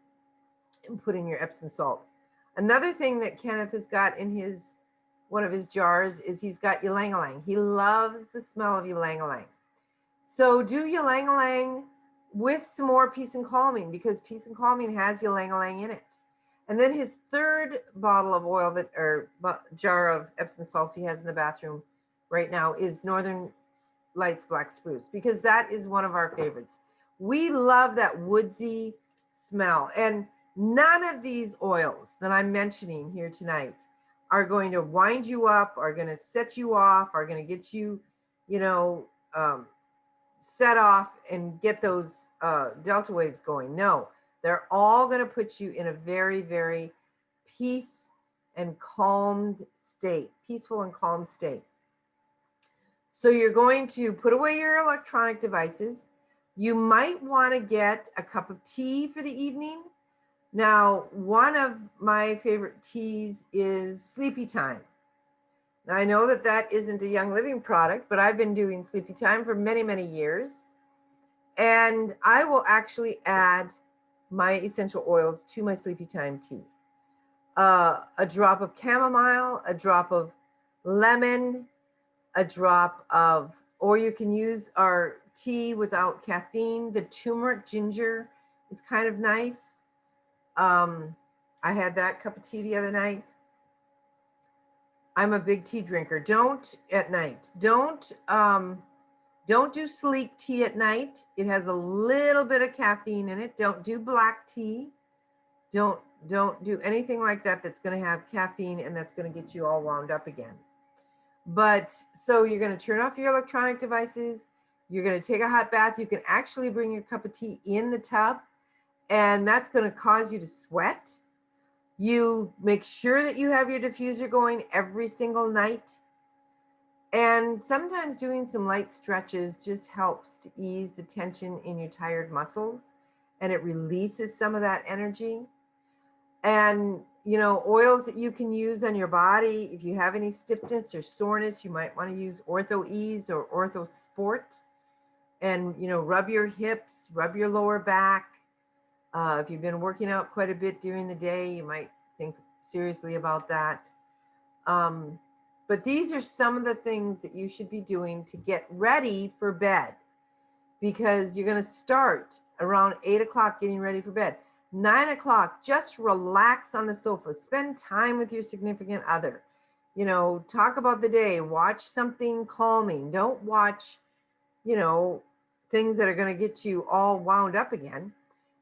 and put in your Epsom salts. Another thing that Kenneth has got in one of his jars is he's got ylang ylang. He loves the smell of ylang ylang. So do ylang ylang with some more peace and calming, because peace and calming has ylang ylang in it. And then his 3rd bottle of oil jar of Epsom salts he has in the bathroom right now is Northern Lights Black Spruce, because that is one of our favorites. We love that woodsy smell. And none of these oils that I'm mentioning here tonight are going to wind you up, are going to set you off, are going to get you, you know, set off and get those delta waves going. No, they're all going to put you in a very, very peace and calmed state, peaceful and calm state. So you're going to put away your electronic devices. You might want to get a cup of tea for the evening. Now, one of my favorite teas is Sleepy Time. Now, I know that that isn't a Young Living product, but I've been doing Sleepy Time for many, many years. And I will actually add my essential oils to my Sleepy Time tea. A drop of chamomile, a drop of lemon, a drop of, or you can use our tea without caffeine. The turmeric ginger is kind of nice. I had that cup of tea the other night. I'm a big tea drinker. Don't at night. Don't do sleek tea at night. It has a little bit of caffeine in it. Don't do black tea. Don't do anything like that that's going to have caffeine and that's going to get you all wound up again. But so you're going to turn off your electronic devices. You're going to take a hot bath. You can actually bring your cup of tea in the tub, and that's going to cause you to sweat. You make sure that you have your diffuser going every single night. And sometimes doing some light stretches just helps to ease the tension in your tired muscles, and it releases some of that energy. And, you know, oils that you can use on your body, if you have any stiffness or soreness, you might want to use Ortho Ease or Ortho Sport. And, you know, rub your hips, rub your lower back. If you've been working out quite a bit during the day, you might think seriously about that. But these are some of the things that you should be doing to get ready for bed, because you're going to start around 8 o'clock getting ready for bed. 9 o'clock, just relax on the sofa. Spend time with your significant other. You know, talk about the day. Watch something calming. Don't watch, you know, things that are going to get you all wound up again.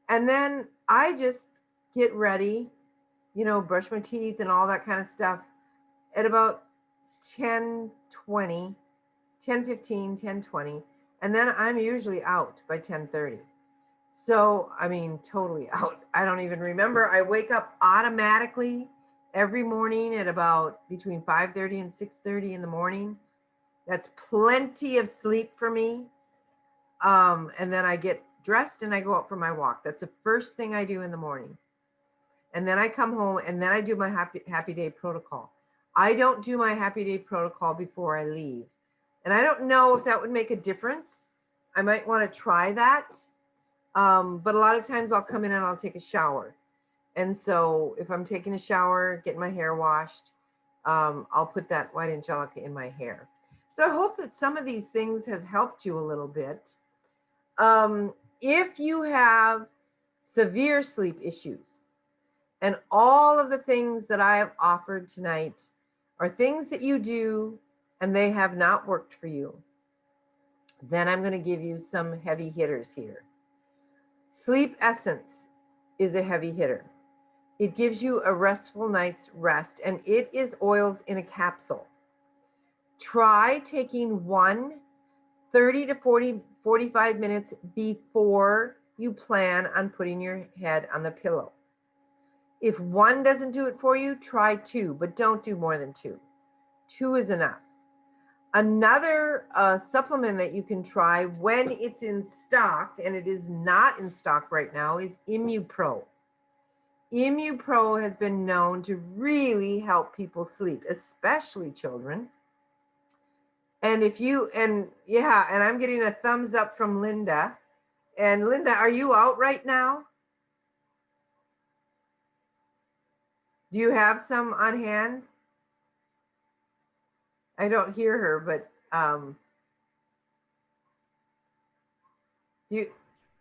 And then I just get ready, you know, brush my teeth and all that kind of stuff at about 10:20, 10:15, 10:20. And then I'm usually out by 10:30. So, I mean, totally out. I don't even remember. I wake up automatically every morning at about between 5:30 and 6:30 in the morning. That's plenty of sleep for me. And then I get dressed and I go out for my walk. That's the first thing I do in the morning. And then I come home and then I do my happy day protocol. I don't do my happy day protocol before I leave. And I don't know if that would make a difference. I might want to try that. But a lot of times I'll come in and I'll take a shower. And so if I'm taking a shower, getting my hair washed, I'll put that white angelica in my hair. So I hope that some of these things have helped you a little bit. If you have severe sleep issues, and all of the things that I have offered tonight are things that you do and they have not worked for you, then I'm going to give you some heavy hitters here. Sleep Essence is a heavy hitter. It gives you a restful night's rest, and it is oils in a capsule. Try taking one 30 to 45 minutes before you plan on putting your head on the pillow. If one doesn't do it for you, try two, but don't do more than two. Two is enough. Another supplement that you can try when it's in stock, and it is not in stock right now, is ImmuPro. ImmuPro has been known to really help people sleep, especially children. And if you, and yeah, and I'm getting a thumbs up from Linda. And Linda, are you out right now? Do you have some on hand? I don't hear her, but you.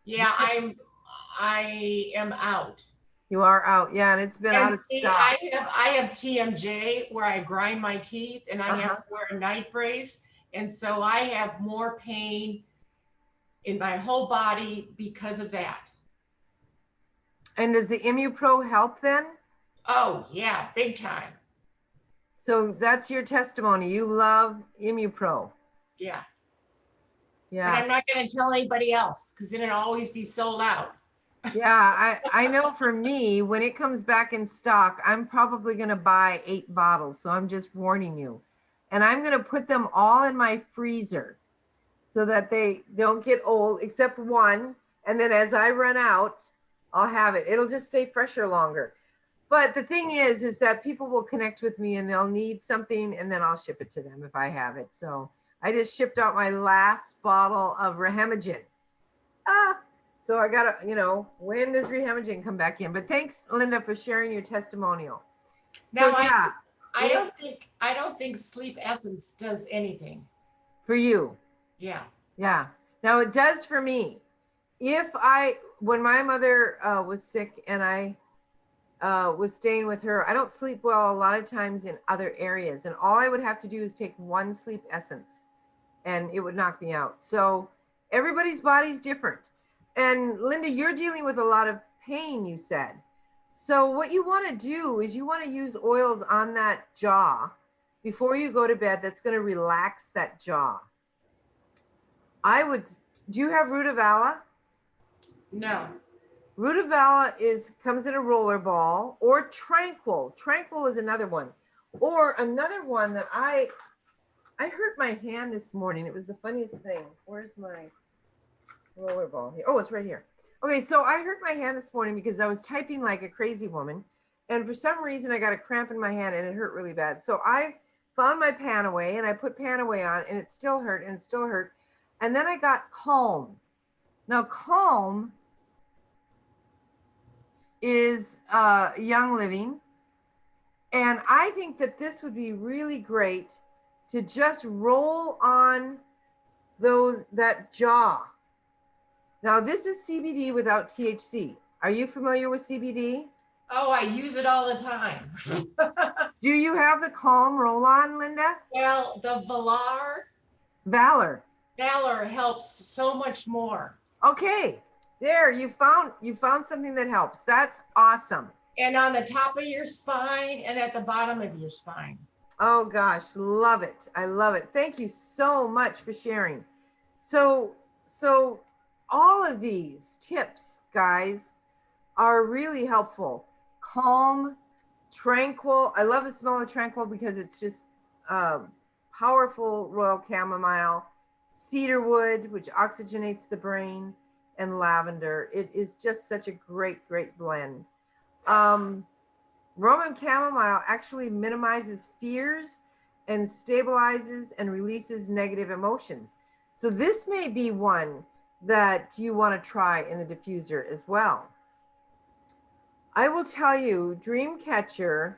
Yeah, I am out. You are out, yeah, and it's been And out of see, stock. I have TMJ where I grind my teeth and I have Uh-huh. to wear a night brace. And so I have more pain in my whole body because of that. And does the ImmuPro help then? Oh, yeah, big time. So that's your testimony. You love ImmuPro. Yeah. But Yeah. I'm not going to tell anybody else because then it'll always be sold out. Yeah, I know for me, when it comes back in stock, I'm probably going to buy 8 bottles. So I'm just warning you. And I'm going to put them all in my freezer so that they don't get old, except one. And then as I run out, I'll have it. It'll just stay fresher longer. But the thing is that people will connect with me and they'll need something and then I'll ship it to them if I have it. So I just shipped out my last bottle of Rehemagen. So I gotta, when does Rehemagen come back in? But thanks, Linda, for sharing your testimonial. So Now, yeah, I don't think sleep essence does anything. for you. Yeah. Yeah. Now it does for me. When my mother was sick and I was staying with her, I don't sleep well a lot of times in other areas. And all I would have to do is take one sleep essence and it would knock me out. So everybody's body's different. And Linda, you're dealing with a lot of pain, you said. So what you want to do is you want to use oils on that jaw before you go to bed that's going to relax that jaw. Do you have Rutavala? No. Rutavala comes in a roller ball, or Tranquil. Tranquil is another one. Or another one that I hurt my hand this morning. It was the funniest thing. Where's my roller ball here? Oh, it's right here. Okay, so I hurt my hand this morning because I was typing like a crazy woman. And for some reason, I got a cramp in my hand and it hurt really bad. So I found my Panaway and I put Panaway on and it still hurt and it still hurt. And then I got Calm. Now, Calm is Young Living. And I think that this would be really great to just roll on that jaw. Now, this is CBD without THC. Are you familiar with CBD? Oh, I use it all the time. Do you have the Calm roll-on, Linda? Well, the Valor helps so much more. Okay, there, you found something that helps. That's awesome. And on the top of your spine and at the bottom of your spine. Oh gosh, love it. I love it. Thank you so much for sharing. So all of these tips, guys, are really helpful. Calm, Tranquil. I love the smell of Tranquil because it's just powerful royal chamomile, cedarwood, which oxygenates the brain, and lavender. It is just such a great blend. Roman chamomile actually minimizes fears and stabilizes and releases negative emotions. So this may be one that you want to try in the diffuser as well. I will tell you, Dreamcatcher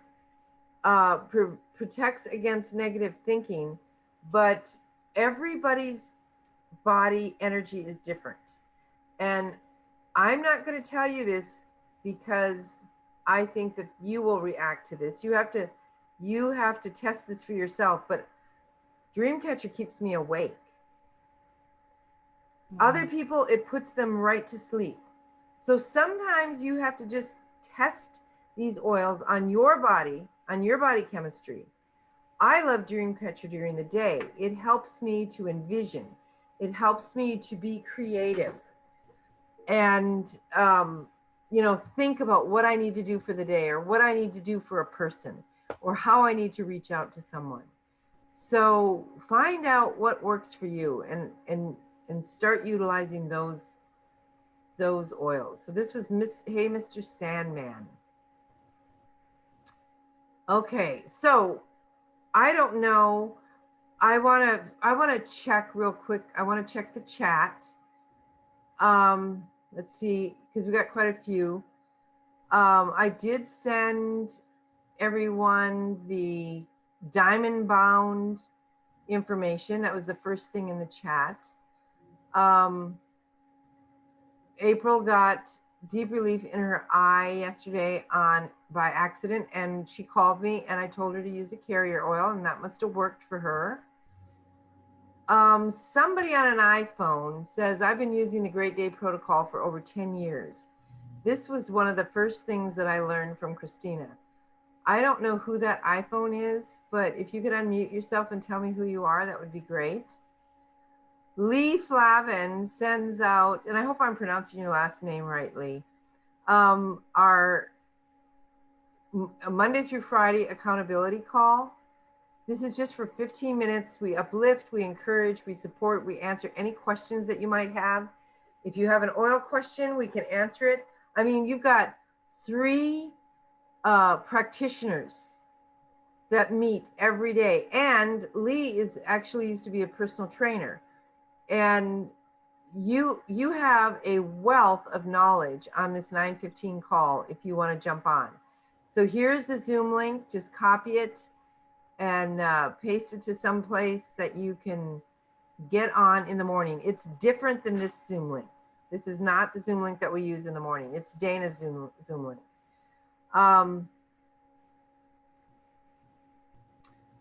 protects against negative thinking, but everybody's body energy is different. And I'm not going to tell you this because I think that you will react to this. You have to test this for yourself, but Dreamcatcher keeps me awake. Other people, it puts them right to sleep. So sometimes you have to just test these oils on your body chemistry. I love Dreamcatcher during the day. It helps me to envision. It helps me to be creative and, think about what I need to do for the day or what I need to do for a person or how I need to reach out to someone. So find out what works for you and start utilizing those oils. So this was Hey Mr. Sandman. Okay, so I don't know. I want to check real quick. I want to check the chat. Let's see, because we got quite a few. I did send everyone the diamond bound information. That was the first thing in the chat. April got deep relief in her eye yesterday by accident, and she called me and I told her to use a carrier oil, and that must have worked for her. Somebody on an iPhone says, I've been using the Great Day Protocol for over 10 years. This was one of the first things that I learned from Christina. I don't know who that iPhone is, but if you could unmute yourself and tell me who you are, that would be great. Lee Flavin sends out, and I hope I'm pronouncing your last name right, Lee, our Monday through Friday accountability call. This is just for 15 minutes. We uplift, we encourage, we support, we answer any questions that you might have. If you have an oil question, we can answer it. I mean, you've got 3 practitioners that meet every day. And Lee is actually used to be a personal trainer. And you have a wealth of knowledge on this 9:15 call if you want to jump on. So here's the Zoom link. Just copy it and paste it to some place that you can get on in the morning. It's different than this Zoom link. This is not the Zoom link that we use in the morning. It's Dana's Zoom link.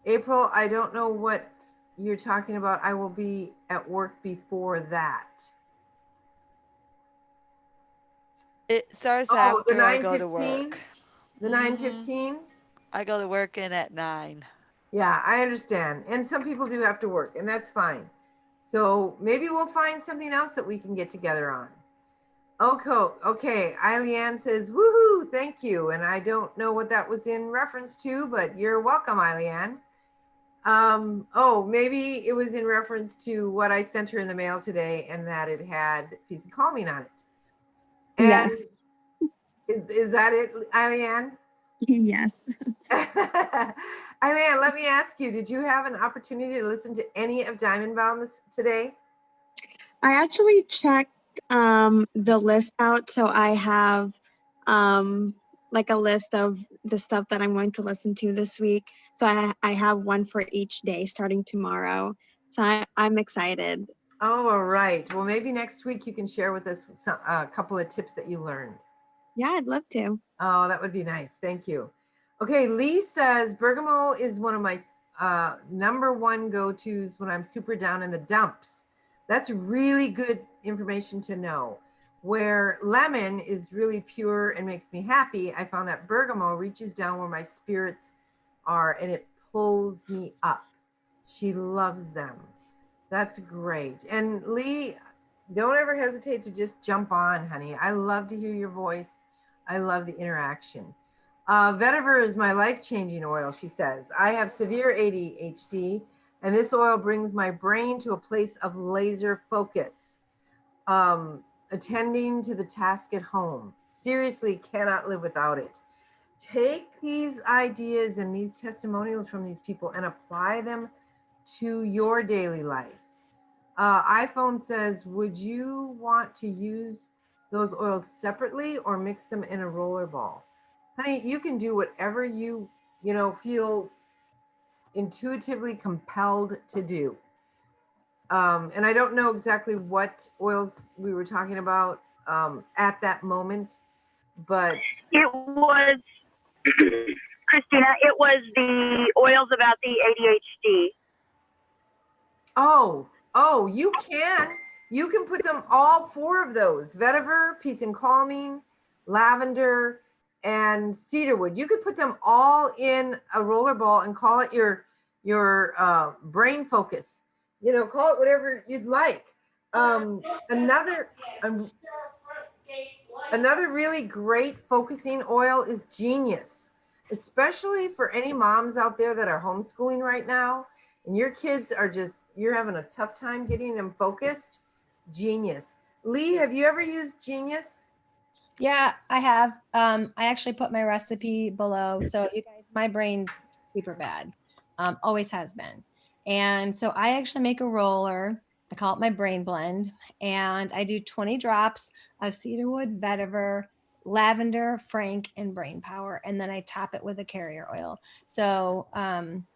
April, I don't know what you're talking about. I will be at work before that. It starts the after I go to 9:15? work. The 9:15? I go to work in at 9. Yeah, I understand. And some people do have to work, and that's fine. So maybe we'll find something else that we can get together on. Okay. Eileen says, woohoo, thank you. And I don't know what that was in reference to, but you're welcome, Eileen. Maybe it was in reference to what I sent her in the mail today and that it had Peace and Calming on it. And yes. Is that it, Eileen? Yes. Eileen, let me ask you, did you have an opportunity to listen to any of Diamond Bound today? I actually checked the list out, so I have like a list of the stuff that I'm going to listen to this week. So I have one for each day starting tomorrow. So I'm excited. Oh, all right. Well, maybe next week you can share with us a couple of tips that you learned. Yeah, I'd love to. Oh, that would be nice. Thank you. Okay, Lee says bergamot is one of my number one go-tos when I'm super down in the dumps. That's really good information to know. Where lemon is really pure and makes me happy, I found that bergamot reaches down where my spirits are and it pulls me up. She loves them. That's great. And Lee, don't ever hesitate to just jump on, honey. I love to hear your voice. I love the interaction. Vetiver is my life-changing oil, she says. I have severe ADHD, and this oil brings my brain to a place of laser focus. Attending to the task at home. Seriously, cannot live without it. Take these ideas and these testimonials from these people and apply them to your daily life. iPhone says, would you want to use those oils separately or mix them in a roller ball? Honey, you can do whatever you feel intuitively compelled to do. And I don't know exactly what oils we were talking about at that moment, but it was Christina, it was the oils about the ADHD. Oh, you can put them, all 4 of those: vetiver, peace and calming, lavender, and cedarwood. You could put them all in a roller ball and call it your brain focus. Call it whatever you'd like. Another really great focusing oil is Genius, especially for any moms out there that are homeschooling right now and your kids are you're having a tough time getting them focused. Genius. Lee, have you ever used Genius? Yeah, I have. I actually put my recipe below. So you guys, my brain's super bad. Always has been. And so I actually make a roller. I call it my brain blend. And I do 20 drops of cedarwood, vetiver, lavender, frank, and brain power. And then I top it with a carrier oil. So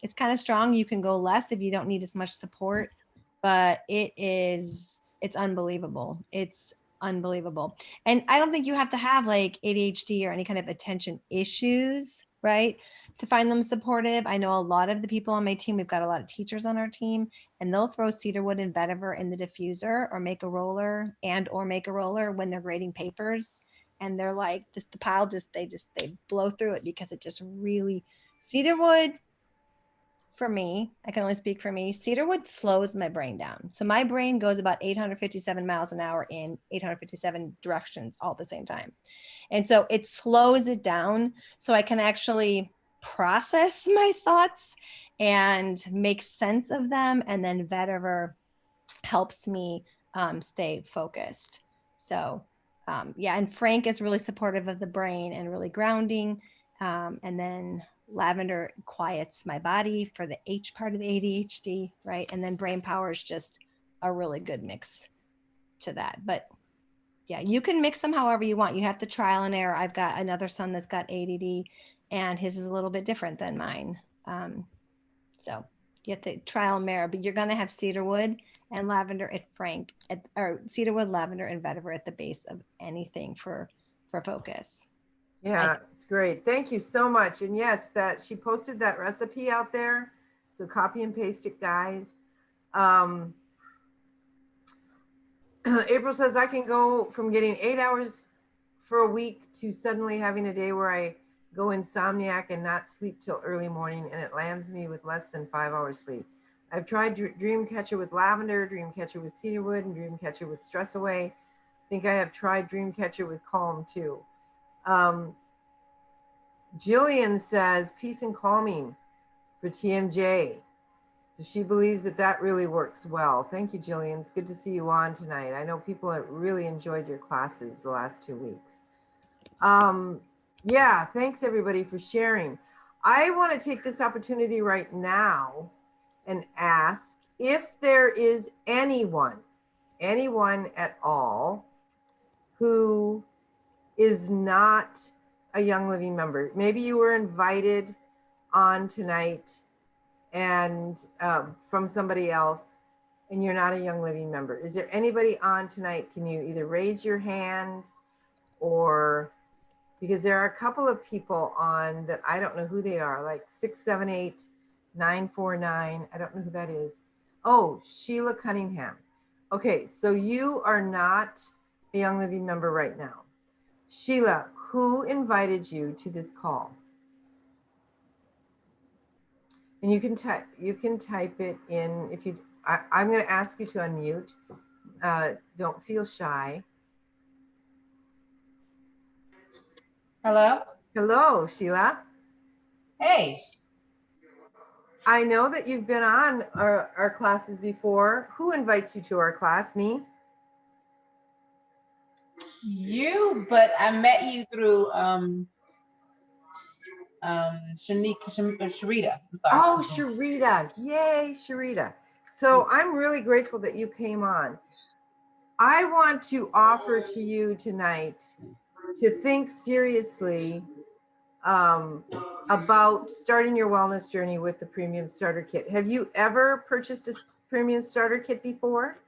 it's kind of strong. You can go less if you don't need as much support, but it's unbelievable. It's unbelievable. And I don't think you have to have like ADHD or any kind of attention issues, right, to find them supportive. I know a lot of the people on my team, we've got a lot of teachers on our team, and they'll throw cedarwood and vetiver in the diffuser or make a roller when they're grading papers. And they're like, the pile they blow through it because it just really, cedarwood, for me, I can only speak for me, cedarwood slows my brain down. So my brain goes about 857 miles an hour in 857 directions all at the same time. And so it slows it down so I can actually process my thoughts and make sense of them. And then vetiver helps me stay focused. So yeah, and Frank is really supportive of the brain and really grounding. And then lavender quiets my body for the H part of the ADHD, right? And then brain power is just a really good mix to that. But yeah, you can mix them however you want. You have to trial and error. I've got another son that's got ADD, and his is a little bit different than mine. So you have to trial and error, but you're going to have cedarwood and lavender or cedarwood, lavender, and vetiver at the base of anything for focus. Yeah, it's great. Thank you so much. And yes, that she posted that recipe out there. So copy and paste it, guys. April says I can go from getting 8 hours for a week to suddenly having a day where I go insomniac and not sleep till early morning, and it lands me with less than 5 hours sleep. I've tried Dreamcatcher with lavender, Dreamcatcher with cedarwood, and Dreamcatcher with stress away. I think I have tried Dreamcatcher with calm too. Jillian says peace and calming for TMJ. So she believes that that really works well. Thank you, Jillian. It's good to see you on tonight. I know people have really enjoyed your classes the last 2 weeks. Yeah, thanks everybody for sharing. I want to take this opportunity right now and ask if there is anyone at all who is not a Young Living member. Maybe you were invited on tonight and from somebody else, and you're not a Young Living member. Is there anybody on tonight? Can you either raise your hand, or because there are a couple of people on that I don't know who they are, like 678 949. I don't know who that is. Oh, Sheila Cunningham. Okay, so you are not a Young Living member right now. Sheila, who invited you to this call? And you can type it in if you, I'm going to ask you to unmute. Don't feel shy. Hello? Hello, Sheila. Hey. I know that you've been on our classes before. Who invites you to our class? Me? You, but I met you through Sharita. I'm sorry. Oh, Sharita. Yay, Sharita. So I'm really grateful that you came on. I want to offer to you tonight to think seriously about starting your wellness journey with the Premium Starter Kit. Have you ever purchased a Premium Starter Kit before?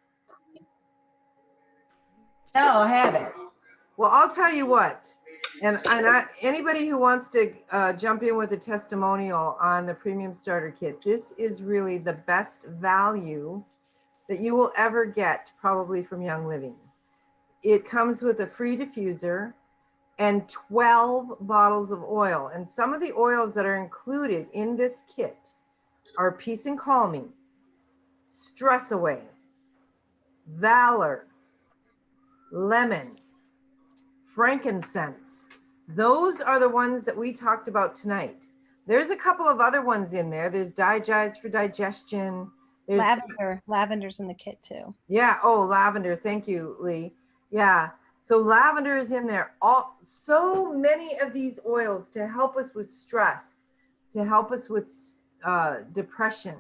No, I haven't. Well, I'll tell you what, and anybody who wants to jump in with a testimonial on the Premium Starter Kit, this is really the best value that you will ever get probably from Young Living. It comes with a free diffuser and 12 bottles of oil. And some of the oils that are included in this kit are Peace and Calming, Stress Away, Valor, Lemon, Frankincense. Those are the ones that we talked about tonight. There's a couple of other ones in there. There's Digest for digestion. There's Lavender's in the kit too. Yeah. Oh, lavender. Thank you, Lee. Yeah. So lavender is in there. So many of these oils to help us with stress, to help us with depression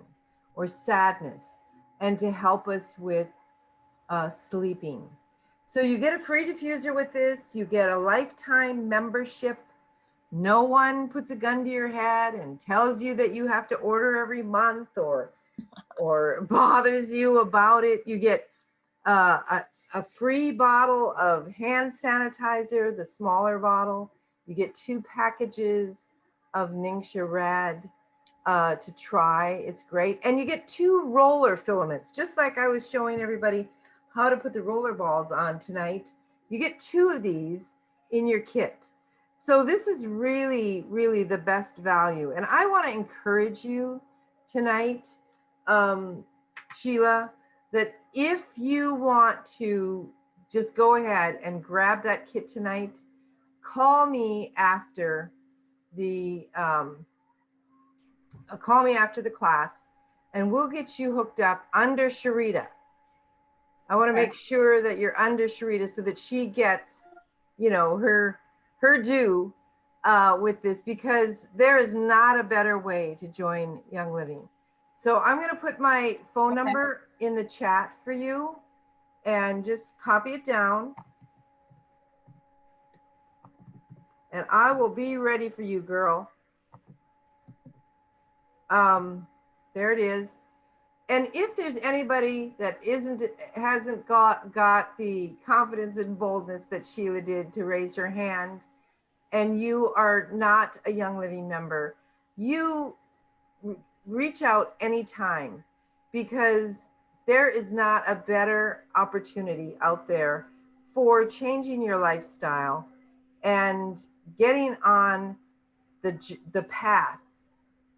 or sadness, and to help us with sleeping. So you get a free diffuser with this. You get a lifetime membership. No one puts a gun to your head and tells you that you have to order every month or bothers you about it. You get a free bottle of hand sanitizer, the smaller bottle. You get 2 packages of Ningxia Red to try. It's great. And you get 2 roller filaments, just like I was showing everybody how to put the roller balls on tonight. You get 2 of these in your kit. So this is really, really the best value. And I want to encourage you tonight, Sheila, that if you want to just go ahead and grab that kit tonight, call me after the class, and we'll get you hooked up under Sharita. I want to make sure that you're under Sharita so that she gets, you know, her due with this, because there is not a better way to join Young Living. So I'm going to put my phone number in the chat for you, and just copy it down. And I will be ready for you, girl. There it is. And if there's anybody that hasn't got the confidence and boldness that Sheila did to raise her hand, and you are not a Young Living member, you reach out anytime, because there is not a better opportunity out there for changing your lifestyle and getting on the path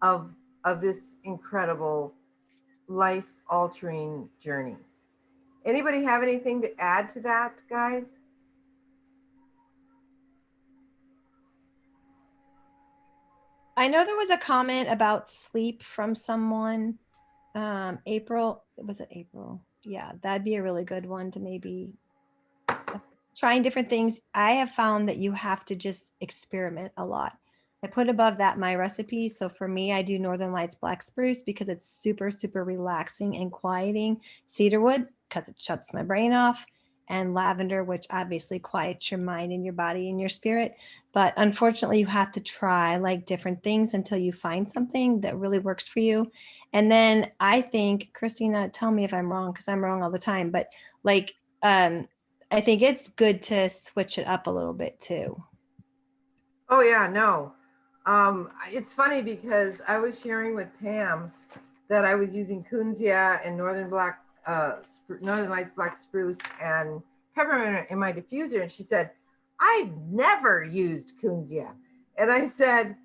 of this incredible life-altering journey. Anybody have anything to add to that, guys? I know there was a comment about sleep from someone. April, was it April? Yeah, that'd be a really good one to maybe trying different things. I have found that you have to just experiment a lot. I put above that my recipe. So for me, I do Northern Lights Black Spruce because it's super, super relaxing and quieting. Cedarwood, because it shuts my brain off. And lavender, which obviously quiets your mind and your body and your spirit. But unfortunately, you have to try like different things until you find something that really works for you. And then I think, Christina, tell me if I'm wrong, because I'm wrong all the time, but like, I think it's good to switch it up a little bit too. Oh yeah, no. It's funny because I was sharing with Pam that I was using Kunzia and Northern Lights Black Spruce and peppermint in my diffuser, and she said, "I've never used Kunzia," and I said,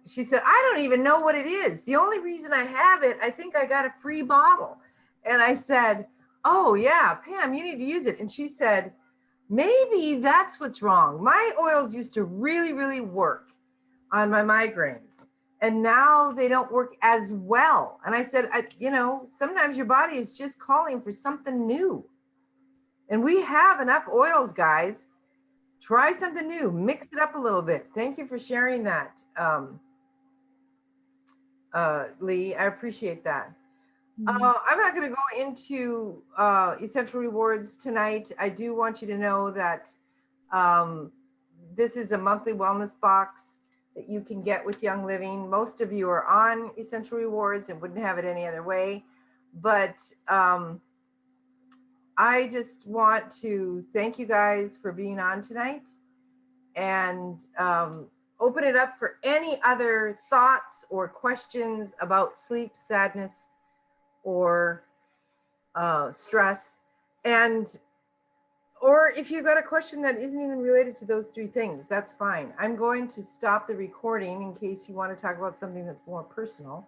she said, "I don't even know what it is. The only reason I have it, I think I got a free bottle," and I said, "Oh yeah, Pam, you need to use it," and she said, "Maybe that's what's wrong. My oils used to really, really work on my migraines, and now they don't work as well." And I said, you know, sometimes your body is just calling for something new. And we have enough oils, guys. Try something new, mix it up a little bit. Thank you for sharing that, Lee. I appreciate that. I'm not going to go into essential rewards tonight. I do want you to know that this is a monthly wellness box that you can get with Young Living. Most of you are on essential rewards and wouldn't have it any other way. But I just want to thank you guys for being on tonight, and open it up for any other thoughts or questions about sleep, sadness, or stress. Or if you got a question that isn't even related to those 3 things, that's fine. I'm going to stop the recording in case you want to talk about something that's more personal.